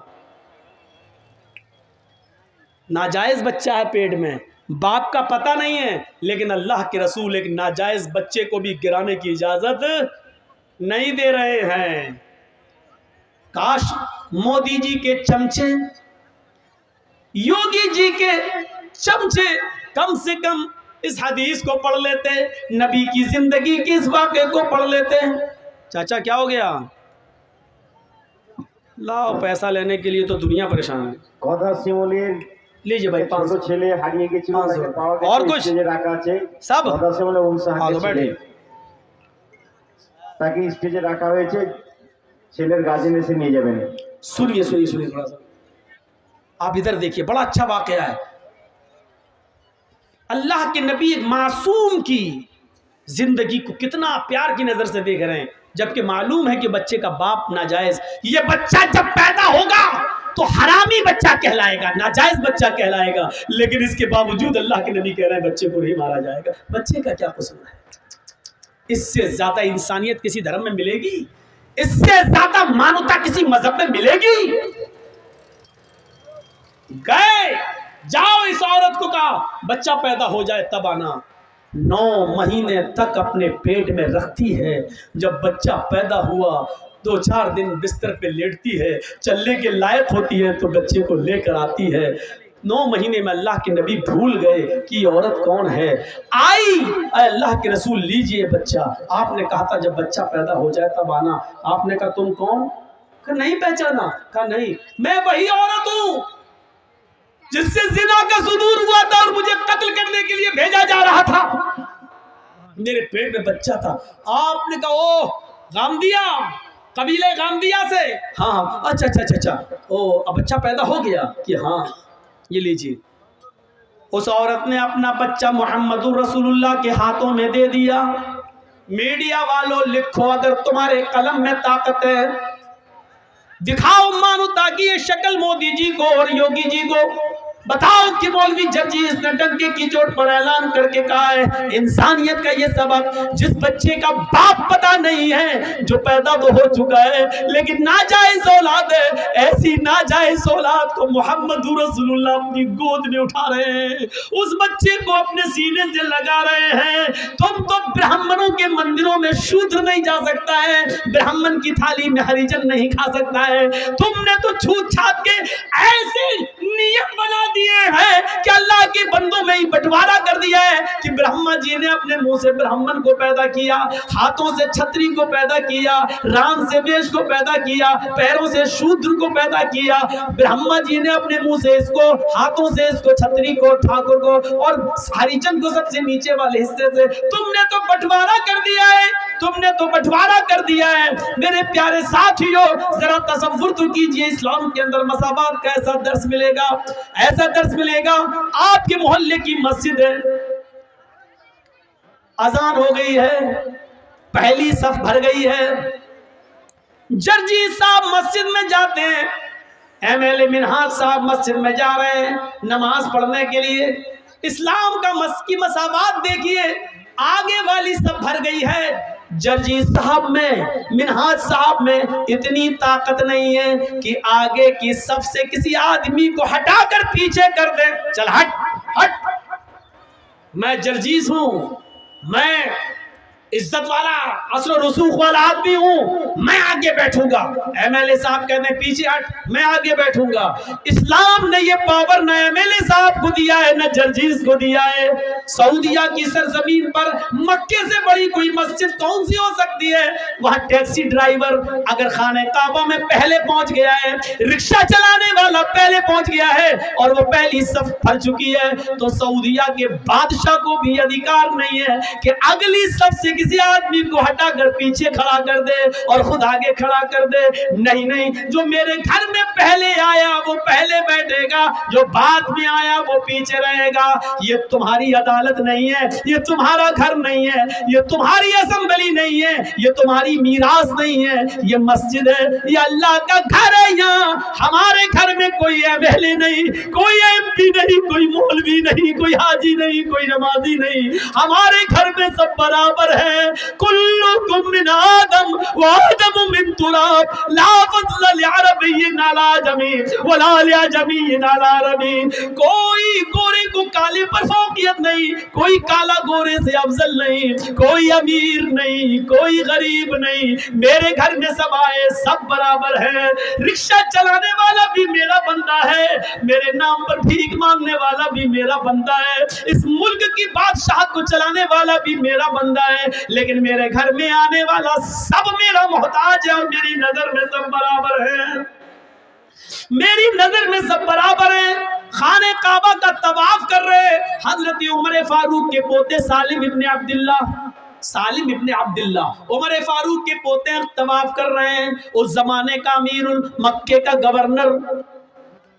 ناجائز بچہ ہے پیٹ میں، باپ کا پتہ نہیں ہے، لیکن اللہ کے رسول ایک ناجائز بچے کو بھی گرانے کی اجازت نہیں دے رہے ہیں. کاش مودی جی کے چمچے، یوگی جی کے چمچے کم سے کم اس حدیث کو پڑھ لیتے، نبی کی زندگی کے اس واقعے کو پڑھ لیتے. چاچا کیا ہو گیا؟ لاؤ پیسہ لینے کے لیے تو دنیا پریشان ہے. لیجیے بھائی 500 ছেলে হারিয়ে গেছিল, তাকে পাওয়া গেছে, اور کچھ স্টেজে রাখা আছে سب কথা বলে آگے بیٹھیے. তাকে স্টেজে রাখা হয়েছে, ছেলের গার্জেন এসে নিয়ে যাবেন. سنیے سنیے سنیے تھوڑا سا آپ ادھر دیکھیے، بڑا اچھا واقعہ ہے. اللہ کے نبی ایک معصوم کی زندگی کو کتنا پیار کی نظر سے دیکھ رہے ہیں، جبکہ معلوم ہے کہ بچے کا باپ ناجائز. یہ بچہ جب پیدا ہوگا تو حرامی بچہ کہلائے گا، ناجائز بچہ کہلائے گا، لیکن اس کے باوجود اللہ کے نبی کہہ رہے ہیں بچے کو نہیں مارا جائے گا. بچے کا کیا قصور ہے؟ اس سے زیادہ انسانیت کسی دھرم میں ملے گی؟ اس سے زیادہ مانوتا کسی مذہب میں ملے گی؟ گئے، جاؤ اس عورت کو کہا بچہ پیدا ہو جائے تب آنا. 9 مہینے تک اپنے پیٹ میں رکھتی ہے. جب بچہ پیدا ہوا 2-4 دن بستر پہ لیٹتی ہے، چلنے کے لائق ہوتی ہے تو بچے کو لے کر آتی ہے. 9 مہینے میں اللہ کے نبی بھول گئے کہ یہ عورت کون ہے. آئی، اے اللہ کے رسول لیجئے بچہ. آپ نے کہا تھا جب بچہ پیدا ہو جائے تب آنا. آپ نے کہا تم کون؟ کہا نہیں پہچانا. کہا نہیں، میں وہی عورت ہوں جس سے زنا کا صدور ہوا تھا اور مجھے قتل کرنے کے لیے بھیجا جا رہا تھا، میرے پیٹ میں بچہ تھا. آپ نے کہا او غامدیہ، قبیلہ غامدیہ سے؟ ہاں. اچھا اچھا اچھا او اب بچہ پیدا ہو گیا؟ کہ ہاں. یہ لیجیے. اس عورت نے اپنا بچہ محمد رسول اللہ کے ہاتھوں میں دے دیا. میڈیا والوں لکھو اگر تمہارے قلم میں طاقت ہے، دکھاؤ مانو تاکہ یہ شکل مودی جی کو اور یوگی جی کو بتاؤ کہ مولوی جرجیس نے ڈنکے کی چوٹ پر اعلان کر کے کہا ہے انسانیت کا یہ سبق، جس بچے کا باپ پتہ نہیں ہے، جو پیدا تو ہو چکا ہے لیکن ناجائز اولاد ہے، ایسی ناجائز اولاد کو محمد رسول اللہ اپنی گود میں اٹھا رہے ہیں، اس بچے کو اپنے سینے سے لگا رہے ہیں. تم تو برہمنوں کے مندروں میں شودر نہیں جا سکتا ہے، برہمن کی تھالی میں ہریجن نہیں کھا سکتا ہے. تم نے تو چھوت چھات کے ایسے نیت بنا دیے ہیں کہ اللہ کے بندوں میں ہی بٹوارا کر دیا ہے کہ برہما جی نے اپنے منہ سے برہمن کو پیدا کیا، ہاتھوں سے چھتری کو پیدا کیا، رام سے ویش کو پیدا کیا، پیروں سے شودر کو پیدا کیا. برہما جی نے اپنے منہ سے اس کو، ہاتھوں سے اس کو، چھتری کو، ٹھاکر کو اور ہریجن کو سب سے نیچے والے حصے سے. تم نے تو بٹوارا کر دیا ہے، تم نے تو بٹوارا کر دیا ہے. میرے پیارے ساتھیو ذرا تصور تو کیجئے اسلام کے اندر مساوات کا ایسا درس ملے گا، ایسا درس ملے گا. آپ کے محلے کی مسجد ہے، اذان ہو گئی ہے، پہلی صف بھر گئی ہے، جرجی صاحب مسجد میں جاتے ہیں، ایم ایل اے منہاج صاحب مسجد میں جا رہے ہیں نماز پڑھنے کے لیے. اسلام کا کی مساوات دیکھیے، آگے والی صف بھر گئی ہے، جرجی صاحب میں، منہاج صاحب میں اتنی طاقت نہیں ہے کہ آگے کی صف سے کسی آدمی کو ہٹا کر پیچھے کر دے. چل ہٹ ہٹ، میں جرجیس ہوں، میں عزت والا اثر و رسوخ والا آدمی ہوں، میں آگے بیٹھوں گا۔ ایم ایل اے صاحب کہتے ہیں پیچھے ہٹ، میں آگے بیٹھوں گا۔ اسلام نے یہ پاور نہ ایم ایل اے صاحب کو دیا ہے، نہ جرجیز کو دیا ہے۔ سعودیہ کی سرزمین پر مکے سے بڑی کوئی مسجد کون سی ہو سکتی ہے؟ وہاں ٹیکسی ڈرائیور اگر خانہ کعبہ میں پہلے پہنچ گیا ہے، رکشہ چلانے والا پہلے پہنچ گیا ہے اور وہ پہلی صف بھر چکی ہے، تو سعودیہ کے بادشاہ کو بھی ادھیکار نہیں ہے کہ اگلی صف سے کسی آدمی کو ہٹا کر پیچھے کھڑا کر دے اور خود آگے کھڑا کر دے۔ نہیں نہیں، جو میرے گھر میں پہلے آیا وہ پہلے بیٹھے گا، جو بعد میں آیا وہ پیچھے رہے گا۔ یہ تمہاری عدالت نہیں ہے، یہ تمہارا گھر نہیں ہے، یہ تمہاری اسمبلی نہیں ہے، یہ تمہاری میراث نہیں ہے، یہ مسجد ہے، یہ اللہ کا گھر ہے۔ یہاں ہمارے گھر میں کوئی ایم ایل اے نہیں، کوئی ایم پی نہیں، کوئی مولوی نہیں، کوئی حاجی نہیں، کوئی نمازی نہیں، ہمارے گھر میں سب برابر ہے۔ کلکم من آدم وآدم من تراب لا فضل لعربی علی عجمی ولا لعجمی علی عربی۔ کوئی گورے کو کالے پر فوقیت نہیں، کوئی کالا گورے سے افضل نہیں، کوئی امیر نہیں، کوئی غریب نہیں، میرے گھر میں سب آئے سب برابر ہے۔ رکشہ چلانے والا بھی میرا بندہ ہے، میرے نام پر بھیک مانگنے والا بھی میرا بندہ ہے، اس ملک کی بادشاہت کو چلانے والا بھی میرا بندہ ہے، لیکن میرے گھر میں آنے والا سب میرا محتاج ہے اور میری نظر میں سب برابر ہیں، میری نظر میں سب برابر ہیں۔ خانہ کعبہ کا طواف کر رہے حضرت عمر فاروق کے پوتے سالم ابن عبداللہ عمر فاروق کے پوتے طواف کر رہے ہیں۔ اس زمانے کا امیر مکے کا گورنر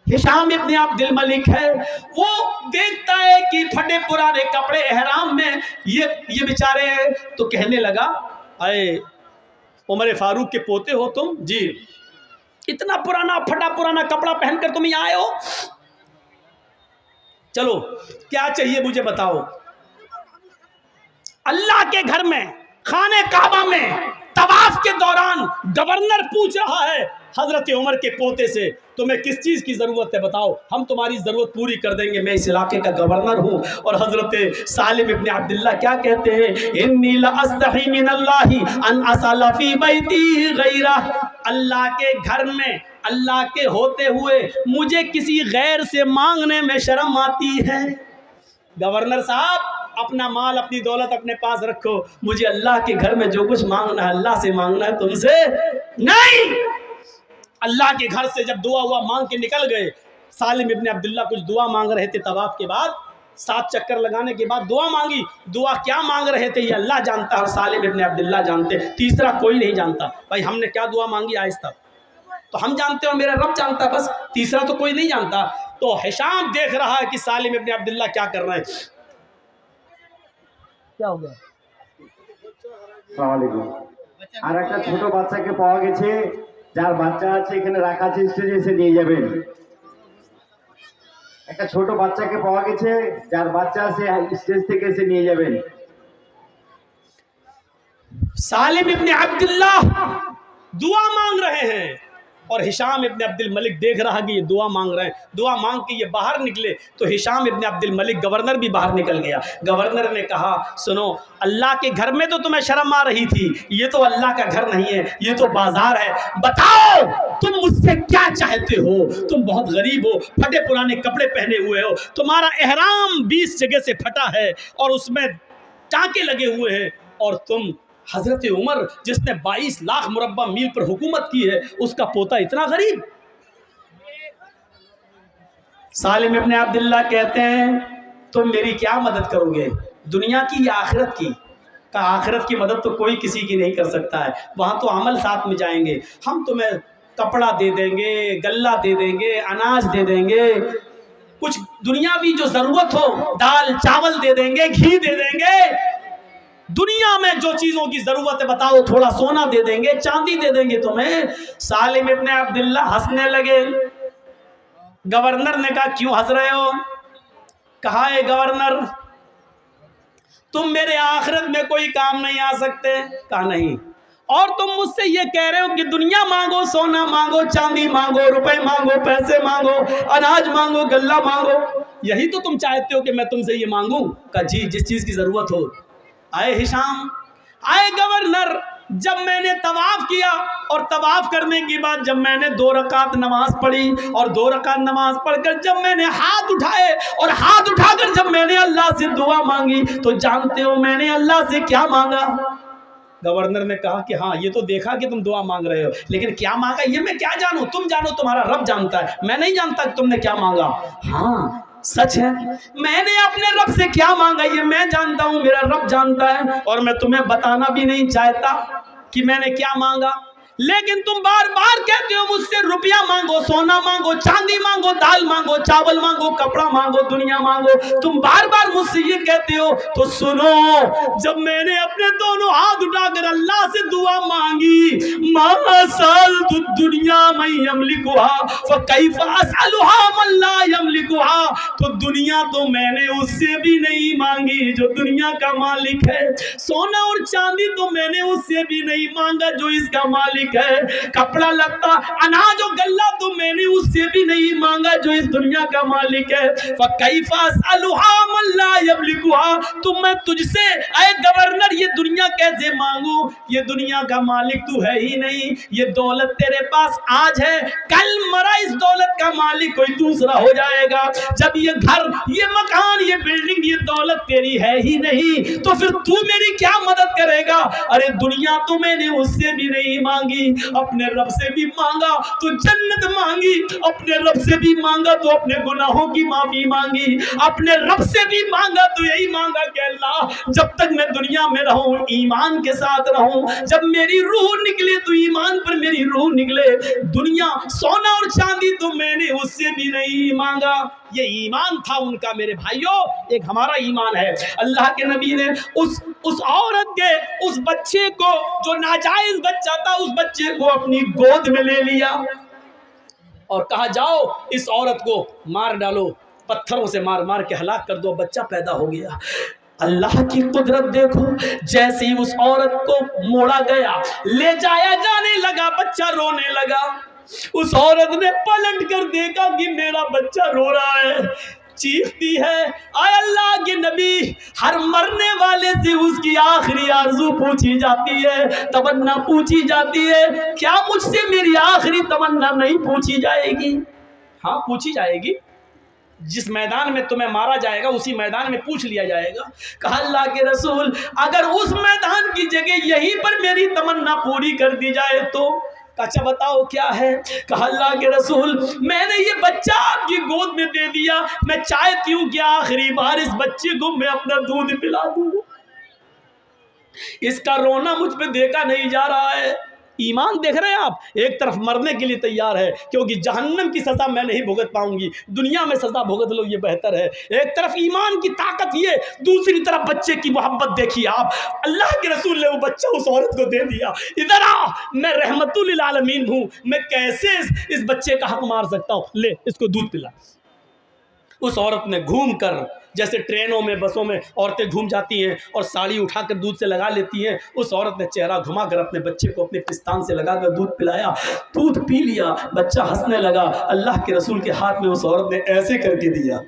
ہشام ابن عبد الملک ہے، وہ دیکھتا ہے کہ پھٹے پرانے کپڑے احرام میں یہ بیچارے ہیں، تو کہنے لگا اے عمر فاروق کے پوتے ہو تم؟ جی۔ اتنا پرانا پھٹا پرانا کپڑا پہن کر تم یہاں آئے ہو؟ چلو کیا چاہیے مجھے بتاؤ۔ اللہ کے گھر میں خانہ کعبہ میں طواف کے دوران گورنر پوچھ رہا ہے حضرت عمر کے پوتے سے تمہیں کس چیز کی ضرورت ہے، بتاؤ ہم تمہاری ضرورت پوری کر دیں گے، میں اس علاقے کا گورنر ہوں۔ اور حضرت سالم ابن عبداللہ کیا کہتے ہیں؟ انی لاستحی من اللہ ان اسأل فی بیتی غیرہ، اللہ کے گھر میں اللہ کے ہوتے ہوئے مجھے کسی غیر سے مانگنے میں شرم آتی ہے۔ گورنر صاحب اپنا مال اپنی دولت اپنے پاس رکھو، مجھے اللہ کے گھر میں جو کچھ مانگنا ہے اللہ سے مانگنا ہے، تم سے نہیں۔ اللہ کے گھر سے جب دعا ہوا مانگ کے نکل گئے، سالم ابن عبداللہ کچھ دعا مانگ رہے تھے، طواف کے بعد 7 چکر لگانے کے بعد دعا مانگی، دعا کیا مانگ رہے تھے یہ اللہ جانتا ہے اور سالم ابن عبداللہ جانتے، تیسرا کوئی نہیں جانتا۔ بھائی ہم نے کیا دعا مانگی آہستہ تو ہم جانتے ہیں اور میرا رب جانتا ہے، بس تیسرا تو کوئی نہیں جانتا۔ تو ہشام دیکھ رہا ہے کہ سالم ابن عبداللہ کیا کر رہے ہیں، کیا ہو گیا؟ আসসালামু আলাইকুম। আর একটা ছোট বাচ্চাকে পাওয়া গেছে, যার বাচ্চা আছে এখানে রাখা আছে, স্টেজে এসে নিয়ে যাবেন। একটা ছোট বাচ্চাকে পাওয়া গেছে, যার বাচ্চা আছে স্টেজ থেকে এসে নিয়ে যাবেন। سالم ابن عبداللہ دعا مانگ رہے ہیں اور ہشام ابن عبد الملک دیکھ رہا کہ یہ دعا مانگ رہے ہیں، دعا مانگ کے یہ باہر نکلے تو ہشام ابن عبد الملک گورنر بھی باہر نکل گیا۔ گورنر نے کہا سنو، اللہ کے گھر میں تو تمہیں شرم آ رہی تھی، یہ تو اللہ کا گھر نہیں ہے، یہ تو بازار ہے، بتاؤ تم مجھ سے کیا چاہتے ہو؟ تم بہت غریب ہو، پھٹے پرانے کپڑے پہنے ہوئے ہو، تمہارا احرام 20 جگہ سے پھٹا ہے اور اس میں ٹانکے لگے ہوئے ہیں، اور تم حضرت عمر جس نے 22 لاکھ مربع میل پر حکومت کی ہے اس کا پوتا اتنا غریب۔ سالم ابن عبداللہ کہتے ہیں تم میری کیا مدد کرو گے، دنیا کی یا آخرت کی؟ کہ آخرت کی مدد تو کوئی کسی کی نہیں کر سکتا ہے، وہاں تو عمل ساتھ میں جائیں گے، ہم تمہیں کپڑا دے دیں گے، غلہ دے دیں گے، اناج دے دیں گے، کچھ دنیاوی جو ضرورت ہو دال چاول دے دیں گے، گھی دے دیں گے، دنیا میں جو چیزوں کی ضرورت ہے بتاؤ، تھوڑا سونا دے دیں گے، چاندی دے دیں گے تمہیں۔ سالم ابن عبداللہ ہنسنے لگے۔ گورنر نے کہا کیوں ہنس رہے ہو؟ کہا اے گورنر تم میرے آخرت میں کوئی کام نہیں آ سکتے؟ کہا نہیں، اور تم مجھ سے یہ کہہ رہے ہو کہ دنیا مانگو، سونا مانگو، چاندی مانگو، روپے مانگو، پیسے مانگو، اناج مانگو، غلہ مانگو، یہی تو تم چاہتے ہو کہ میں تم سے یہ مانگوں؟ کہا جی، جس چیز کی ضرورت ہو۔ آئے ہشام، آئے گورنر، جب میں نے طواف کیا اور طواف کرنے کے بعد جب میں نے 2 رکعت نماز پڑھی اور 2 رکعت نماز پڑھ کر جب میں نے ہاتھ اٹھائے اور ہاتھ اٹھا کر جب میں نے اللہ سے دعا مانگی تو جانتے ہو میں نے اللہ سے کیا مانگا؟ گورنر نے کہا کہ ہاں یہ تو دیکھا کہ تم دعا مانگ رہے ہو، لیکن کیا مانگا یہ میں کیا جانوں، تم جانو، تمہارا رب جانتا ہے، میں نہیں جانتا کہ تم نے کیا مانگا۔ ہاں سچ ہے، میں نے اپنے رب سے کیا مانگا یہ میں جانتا ہوں، میرا رب جانتا ہے، اور میں تمہیں بتانا بھی نہیں چاہتا کہ میں نے کیا مانگا، لیکن تم بار بار کہتے ہو مجھ سے روپیہ مانگو، سونا مانگو، چاندی مانگو، دال مانگو، چاول مانگو، کپڑا مانگو، دنیا مانگو، تم بار بار مجھ سے یہ کہتے ہو۔ تو سنو، جب میں نے اپنے دونوں ہاتھ اٹھا کر اللہ سے دعا مانگی، ما سألت الدنیا من یملکها فکیف اسألها من لا یملکها، تو دنیا تو میں نے اس سے بھی نہیں مانگی جو دنیا کا مالک ہے، سونا اور چاندی تو میں نے اس سے بھی نہیں مانگا جو اس کا مالک ہے، کپڑا لتا اناج و غلہ تو میں نے اس سے بھی نہیں مانگا جو اس دنیا کا مالک ہے، فکیف اسألها من لا یملکها، تو میں تجھ سے اے گورنر یہ دنیا کیسے مانگوں، یہ دنیا کا مالک تو ہے ہی نہیں، یہ دولت تیرے پاس آج ہے، کل مرا اس دولت کا مالک کوئی دوسرا ہو جائے گا، جب یہ گھر، یہ مکان، یہ بلڈنگ، یہ دولت تیری ہے ہی نہیں تو پھر تو میری کیا مدد کرے گا؟ ارے دنیا تو میں نے اس سے بھی نہیں مانگی، اپنے رب سے بھی مانگا تو جنت مانگی، اپنے رب سے بھی مانگا تو اپنے گناہوں کی معافی مانگی، اپنے رب سے بھی مانگا تو یہی مانگا کہ اللہ جب تک میں دنیا میں رہوں ایمان کے ساتھ رہوں، جب میری روح نکلے تو ایمان پر میری روح نکلے، دنیا سونا اور چاندی تو میں نے اس سے بھی نہیں مانگا۔ یہ ایمان تھا ان کا میرے بھائیوں، ایک ہمارا ایمان ہے۔ اللہ کے نبی نے اس عورت کے اس بچے کو جو ناجائز بچہ تھا اس بچے کو اپنی گود میں لے لیا اور کہا جاؤ اس عورت کو مار ڈالو، پتھروں سے مار مار کے ہلاک کر دو، بچہ پیدا ہو گیا۔ اللہ کی قدرت دیکھو، جیسے ہی اس عورت کو موڑا گیا، لے جایا جانے لگا، بچہ رونے لگا، اس عورت نے پلٹ کر دیکھا کہ میرا بچہ رو رہا ہے، چیختی ہے، اے اللہ کے نبی، ہر مرنے والے سے اس کی آخری آرزو پوچھی جاتی ہے، تمنا پوچھی جاتی ہے، کیا مجھ سے میری آخری تمنا نہیں پوچھی جائے گی؟ ہاں پوچھی جائے گی، جس میدان میں تمہیں مارا جائے گا اسی میدان میں پوچھ لیا جائے گا۔ کہا اللہ کے رسول اگر اس میدان کی جگہ یہیں پر میری تمنا پوری کر دی جائے تو؟ اچھا بتاؤ کیا ہے؟ کہا اللہ کے رسول میں نے یہ بچہ آپ کی گود میں دے دیا، میں چاہتی ہوں کہ آخری بار اس بچے کو میں اپنا دودھ پلا دوں، اس کا رونا مجھ پہ دیکھا نہیں جا رہا ہے۔ ایمان دیکھ رہے ہیں آپ، ایک طرف مرنے کے لیے تیار ہے کیونکہ جہنم کی سزا میں نہیں بھگت پاؤں گی، دنیا میں سزا بھگت لو یہ بہتر ہے، ایک طرف ایمان کی طاقت یہ، دوسری طرف بچے کی محبت دیکھیے آپ، اللہ کے رسول نے وہ بچہ اس عورت کو دے دیا، ادھر آ، میں رحمت للعالمین ہوں، میں کیسے اس بچے کا حق مار سکتا ہوں، لے اس کو دودھ پلا۔ اس عورت نے گھوم کر، جیسے ٹرینوں میں بسوں میں عورتیں گھوم جاتی ہیں اور ساڑی اٹھا کر دودھ سے لگا لیتی ہیں، اس عورت نے چہرہ گھما کر اپنے بچے کو اپنے پستان سے لگا کر دودھ پلایا، دودھ پی لیا، بچہ ہنسنے لگا، اللہ کے رسول کے ہاتھ میں اس عورت نے ایسے کر کے دیا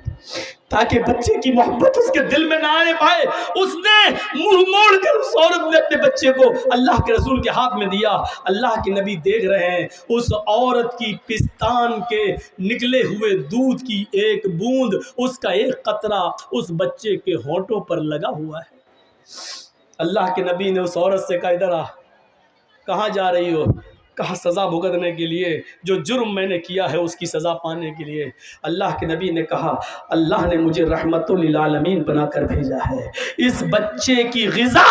تاکہ بچے کی محبت اس کے دل میں نہ آنے پائے، اس نے منہ موڑ کر اس عورت نے اپنے بچے کو اللہ کے رسول کے ہاتھ میں دیا۔ اللہ کے نبی دیکھ رہے ہیں اس عورت کی پستان کے نکلے ہوئے دودھ کی ایک بوند، اس کا ایک قطرہ اس بچے کے ہونٹوں پر لگا ہوا ہے۔ اللہ کے نبی نے اس عورت سے کہا ادھر آ، کہاں جا رہی ہو؟ کہا سزا بھگتنے کے لیے، جو جرم میں نے کیا ہے اس کی سزا پانے کے لیے۔ اللہ کے نبی نے کہا اللہ نے مجھے رحمت للعالمین بنا کر بھیجا ہے، اس بچے کی غذا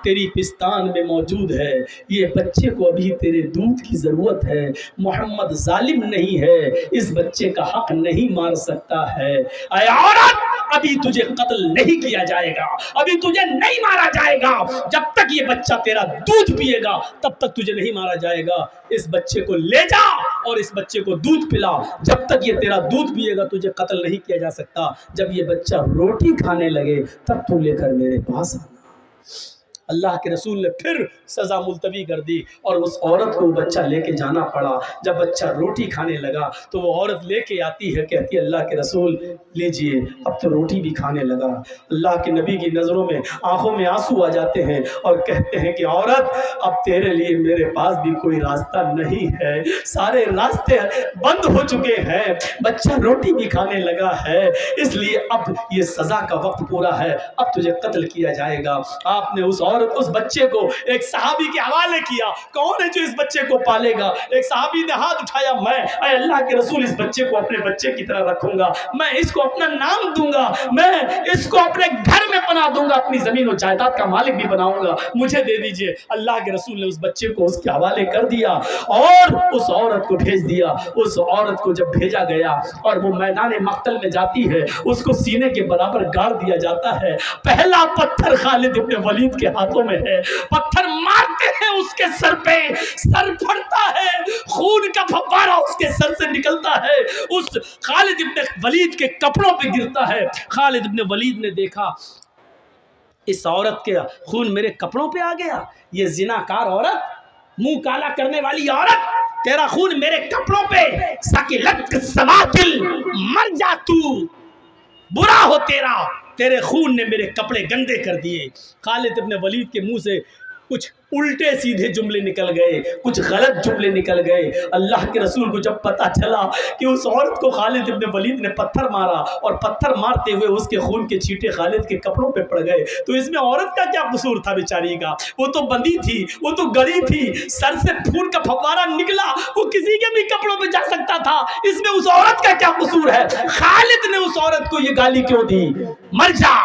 تیری پستان میں موجود ہے، یہ بچے کو ابھی تیرے دودھ کی ضرورت ہے، محمد ظالم نہیں ہے، اس بچے کا حق نہیں مار سکتا ہے۔ اے عورت ابھی تجھے قتل نہیں کیا جائے گا، ابھی تجھے نہیں مارا جائے گا، جب تک یہ بچہ تیرا دودھ پیے گا تب تک تجھے نہیں مارا جائے گا، اس بچے کو لے جا اور اس بچے کو دودھ پلا، جب تک یہ تیرا دودھ پیے گا تجھے قتل نہیں کیا جا سکتا، جب یہ بچہ روٹی کھانے لگے تب تو لے کر میرے پاس آنا۔ اللہ کے رسول نے پھر سزا ملتوی کر دی اور اس عورت کو بچہ لے کے جانا پڑا. جب بچہ روٹی کھانے لگا تو وہ عورت لے کے آتی ہے، کہتی ہے اللہ کے رسول لیجئے، اب تو روٹی بھی کھانے لگا. اللہ کے نبی کی نظروں میں آنکھوں میں آنسو آ جاتے ہیں اور کہتے ہیں کہ عورت اب تیرے لیے میرے پاس بھی کوئی راستہ نہیں ہے، سارے راستے بند ہو چکے ہیں، بچہ روٹی بھی کھانے لگا ہے، اس لیے اب یہ سزا کا وقت پورا ہے، اب تجھے قتل کیا جائے گا. آپ نے اس بچے کو ایک صحابی کے حوالے کیا. کون ہے جو اس بچے کو پالے گا؟ ایک صحابی نے ہاتھ اٹھایا، میں اے اللہ کے رسول اس بچے کو اپنے بچے کی طرح رکھوں گا، میں اس کو اپنا نام دوں گا، میں اس کو اپنے گھر میں پناہ دوں گا، اپنی زمین و جائیداد کا مالک بھی بناؤں گا، مجھے دے دیجئے. اللہ کے رسول نے اس بچے کو اس کے حوالے کر دیا اور اس عورت کو بھیج دیا. اس عورت کو جب بھیجا گیا اور وہ میدان مقتل میں جاتی ہے، اس کو سینے کے برابر گاڑ دیا جاتا ہے. پہلا پتھر خالد ابن ولید کے ہاتھوں میں ہے، پتھر مارتے ہیں اس کے سر پہ، سر پھٹتا ہے، خون کا پھوارہ اس کے سر سے نکلتا ہے، اس خالد ابن ولید کے کپڑوں پہ گرتا ہے. خالد ابن ولید نے دیکھا اس عورت کے خون میرے کپڑوں پہ آ گیا، یہ زناکار عورت، منہ کالا کرنے والی عورت، تیرا خون میرے کپڑوں پہ، سکلت سواکل، مر جا تو، برا ہو تیرے خون نے میرے کپڑے گندے کر دیے. خالد ابن ولید کے منہ سے کچھ الٹے سیدھے جملے نکل گئے، کچھ غلط جملے نکل گئے. اللہ کے رسول کو جب پتا چلا کہ اس عورت کو خالد ابن ولید نے پتھر مارا اور پتھر مارتے ہوئے اس کے خون کے چھینٹے خالد کے کپڑوں پہ پڑ گئے، تو اس میں عورت کا کیا قصور تھا بیچاری کا؟ وہ تو بندی تھی، وہ تو گڑی تھی، سر سے خون کا پھوارہ نکلا، وہ کسی کے بھی کپڑوں پہ جا سکتا تھا، اس میں اس عورت کا کیا قصور ہے؟ خالد نے اس عورت کو یہ گالی کیوں دی؟ مر جا،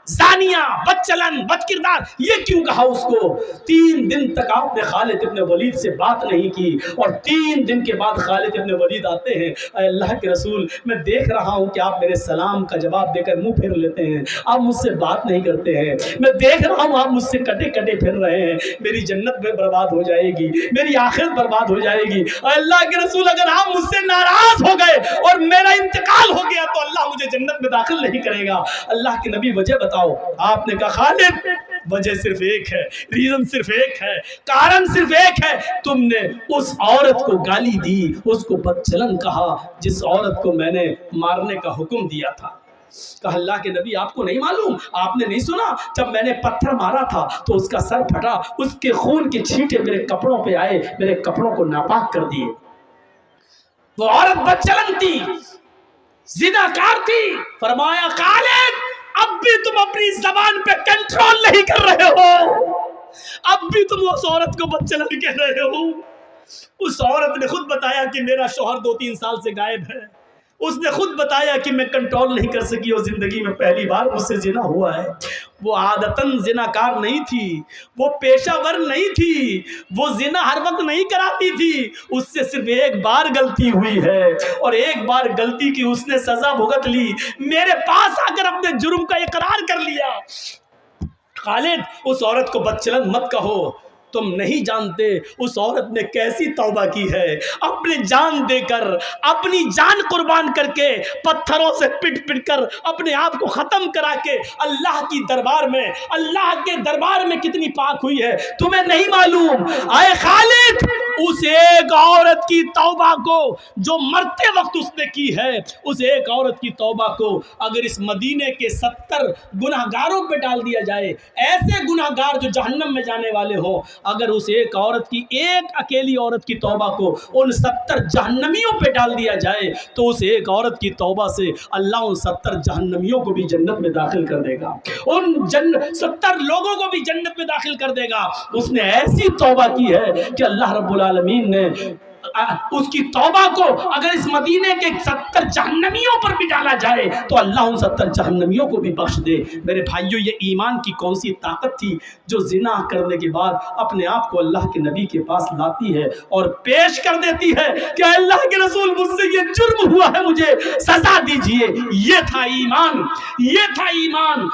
زانیہ، بد چلن، بد کردار، یہ کیوں کہا اس کو؟ 3 دن تک آپ نے خالد ابن ولید سے بات نہیں کی اور 3 دن کے بعد خالد ابن ولید آتے ہیں. اے اللہ کے رسول، میں دیکھ رہا ہوں کہ آپ میرے سلام کا جواب دے کر منہ پھیر لیتے ہیں، آپ مجھ سے بات نہیں کرتے ہیں، میں دیکھ رہا ہوں آپ مجھ سے کٹے کٹے پھر رہے ہیں، میری جنت میں برباد ہو جائے گی، میری آخرت برباد ہو جائے گی. اے اللہ کے رسول، اگر آپ مجھ سے ناراض ہو گئے اور میرا انتقال ہو گیا تو اللہ مجھے جنت میں داخل نہیں کرے گا. اللہ کے نبی وجہ بتاؤ. آپ نے کہا خالد وجہ صرف ایک ہے، ریزن صرف ایک ہے، کارن صرف ایک ہے، تم نے اس عورت کو گالی دی، اس کو بدچلن کہا جس عورت کو میں نے مارنے کا حکم دیا تھا. کہا اللہ کے نبی آپ کو نہیں معلوم، آپ نے نہیں سنا جب میں نے پتھر مارا تھا تو اس کا سر پھٹا، اس کے خون کے چھینٹے میرے کپڑوں پہ آئے، میرے کپڑوں کو ناپاک کر دیے. وہ عورت بدچلن تھی، زناکار تھی. فرمایا خالد اب بھی تم اپنی زبان پہ کنٹرول نہیں کر رہے ہو، اب بھی تم اس عورت کو بدچلن کہہ رہے ہو. اس عورت نے خود بتایا کہ میرا شوہر 2-3 سال سے غائب ہے، اس نے خود بتایا کہ میں کنٹرول نہیں کر سکی اور زندگی میں پہلی بار مجھ سے زنا ہوا ہے. وہ عادتاً زناکار نہیں تھی، وہ پیشہ ور نہیں تھی، وہ زنا ہر وقت نہیں کراتی تھی، اس سے صرف ایک بار غلطی ہوئی ہے اور ایک بار غلطی کی اس نے سزا بھگت لی، میرے پاس آ کر اپنے جرم کا اقرار کر لیا. خالد اس عورت کو بدچلن مت کہو، تم نہیں جانتے اس عورت نے کیسی توبہ کی ہے، اپنی جان دے کر، اپنی جان قربان کر کے، پتھروں سے پٹ پٹ کر اپنے آپ کو ختم کرا کے اللہ کی دربار میں، اللہ کے دربار میں کتنی پاک ہوئی ہے تمہیں نہیں معلوم. اے خالد اس ایک عورت کی توبہ کو جو مرتے وقت اس نے کی ہے، اس ایک عورت کی توبہ کو اگر اس مدینے کے 70 گناہگاروں پہ ڈال دیا جائے، ایسے گناہگار جو جہنم میں جانے والے ہوں، اگر اس ایک عورت کی، ایک اکیلی عورت کی توبہ کو ان 70 جہنمیوں پہ ڈال دیا جائے تو اس ایک عورت کی توبہ سے اللہ ان 70 جہنمیوں کو بھی جنت میں داخل کر دے گا، ان 70 لوگوں کو بھی جنت میں داخل کر دے گا. اس نے ایسی توبہ کی ہے کہ اللہ رب العالمین نے اس کی توبہ کو اگر اس مدینے کے 70 جہنمیوں پر بھی ڈالا جائے تو اللہ ان 70 جہنمیوں کو بھی بخش دے. میرے بھائیوں، یہ ایمان کی کون سی طاقت تھی جو زنا کرنے کے بعد اپنے آپ کو اللہ کے نبی کے پاس لاتی ہے اور پیش کر دیتی ہے کہ اللہ کے رسول مجھ سے یہ جرم ہوا ہے، مجھے سزا دیجئے. یہ تھا ایمان، یہ تھا ایمان.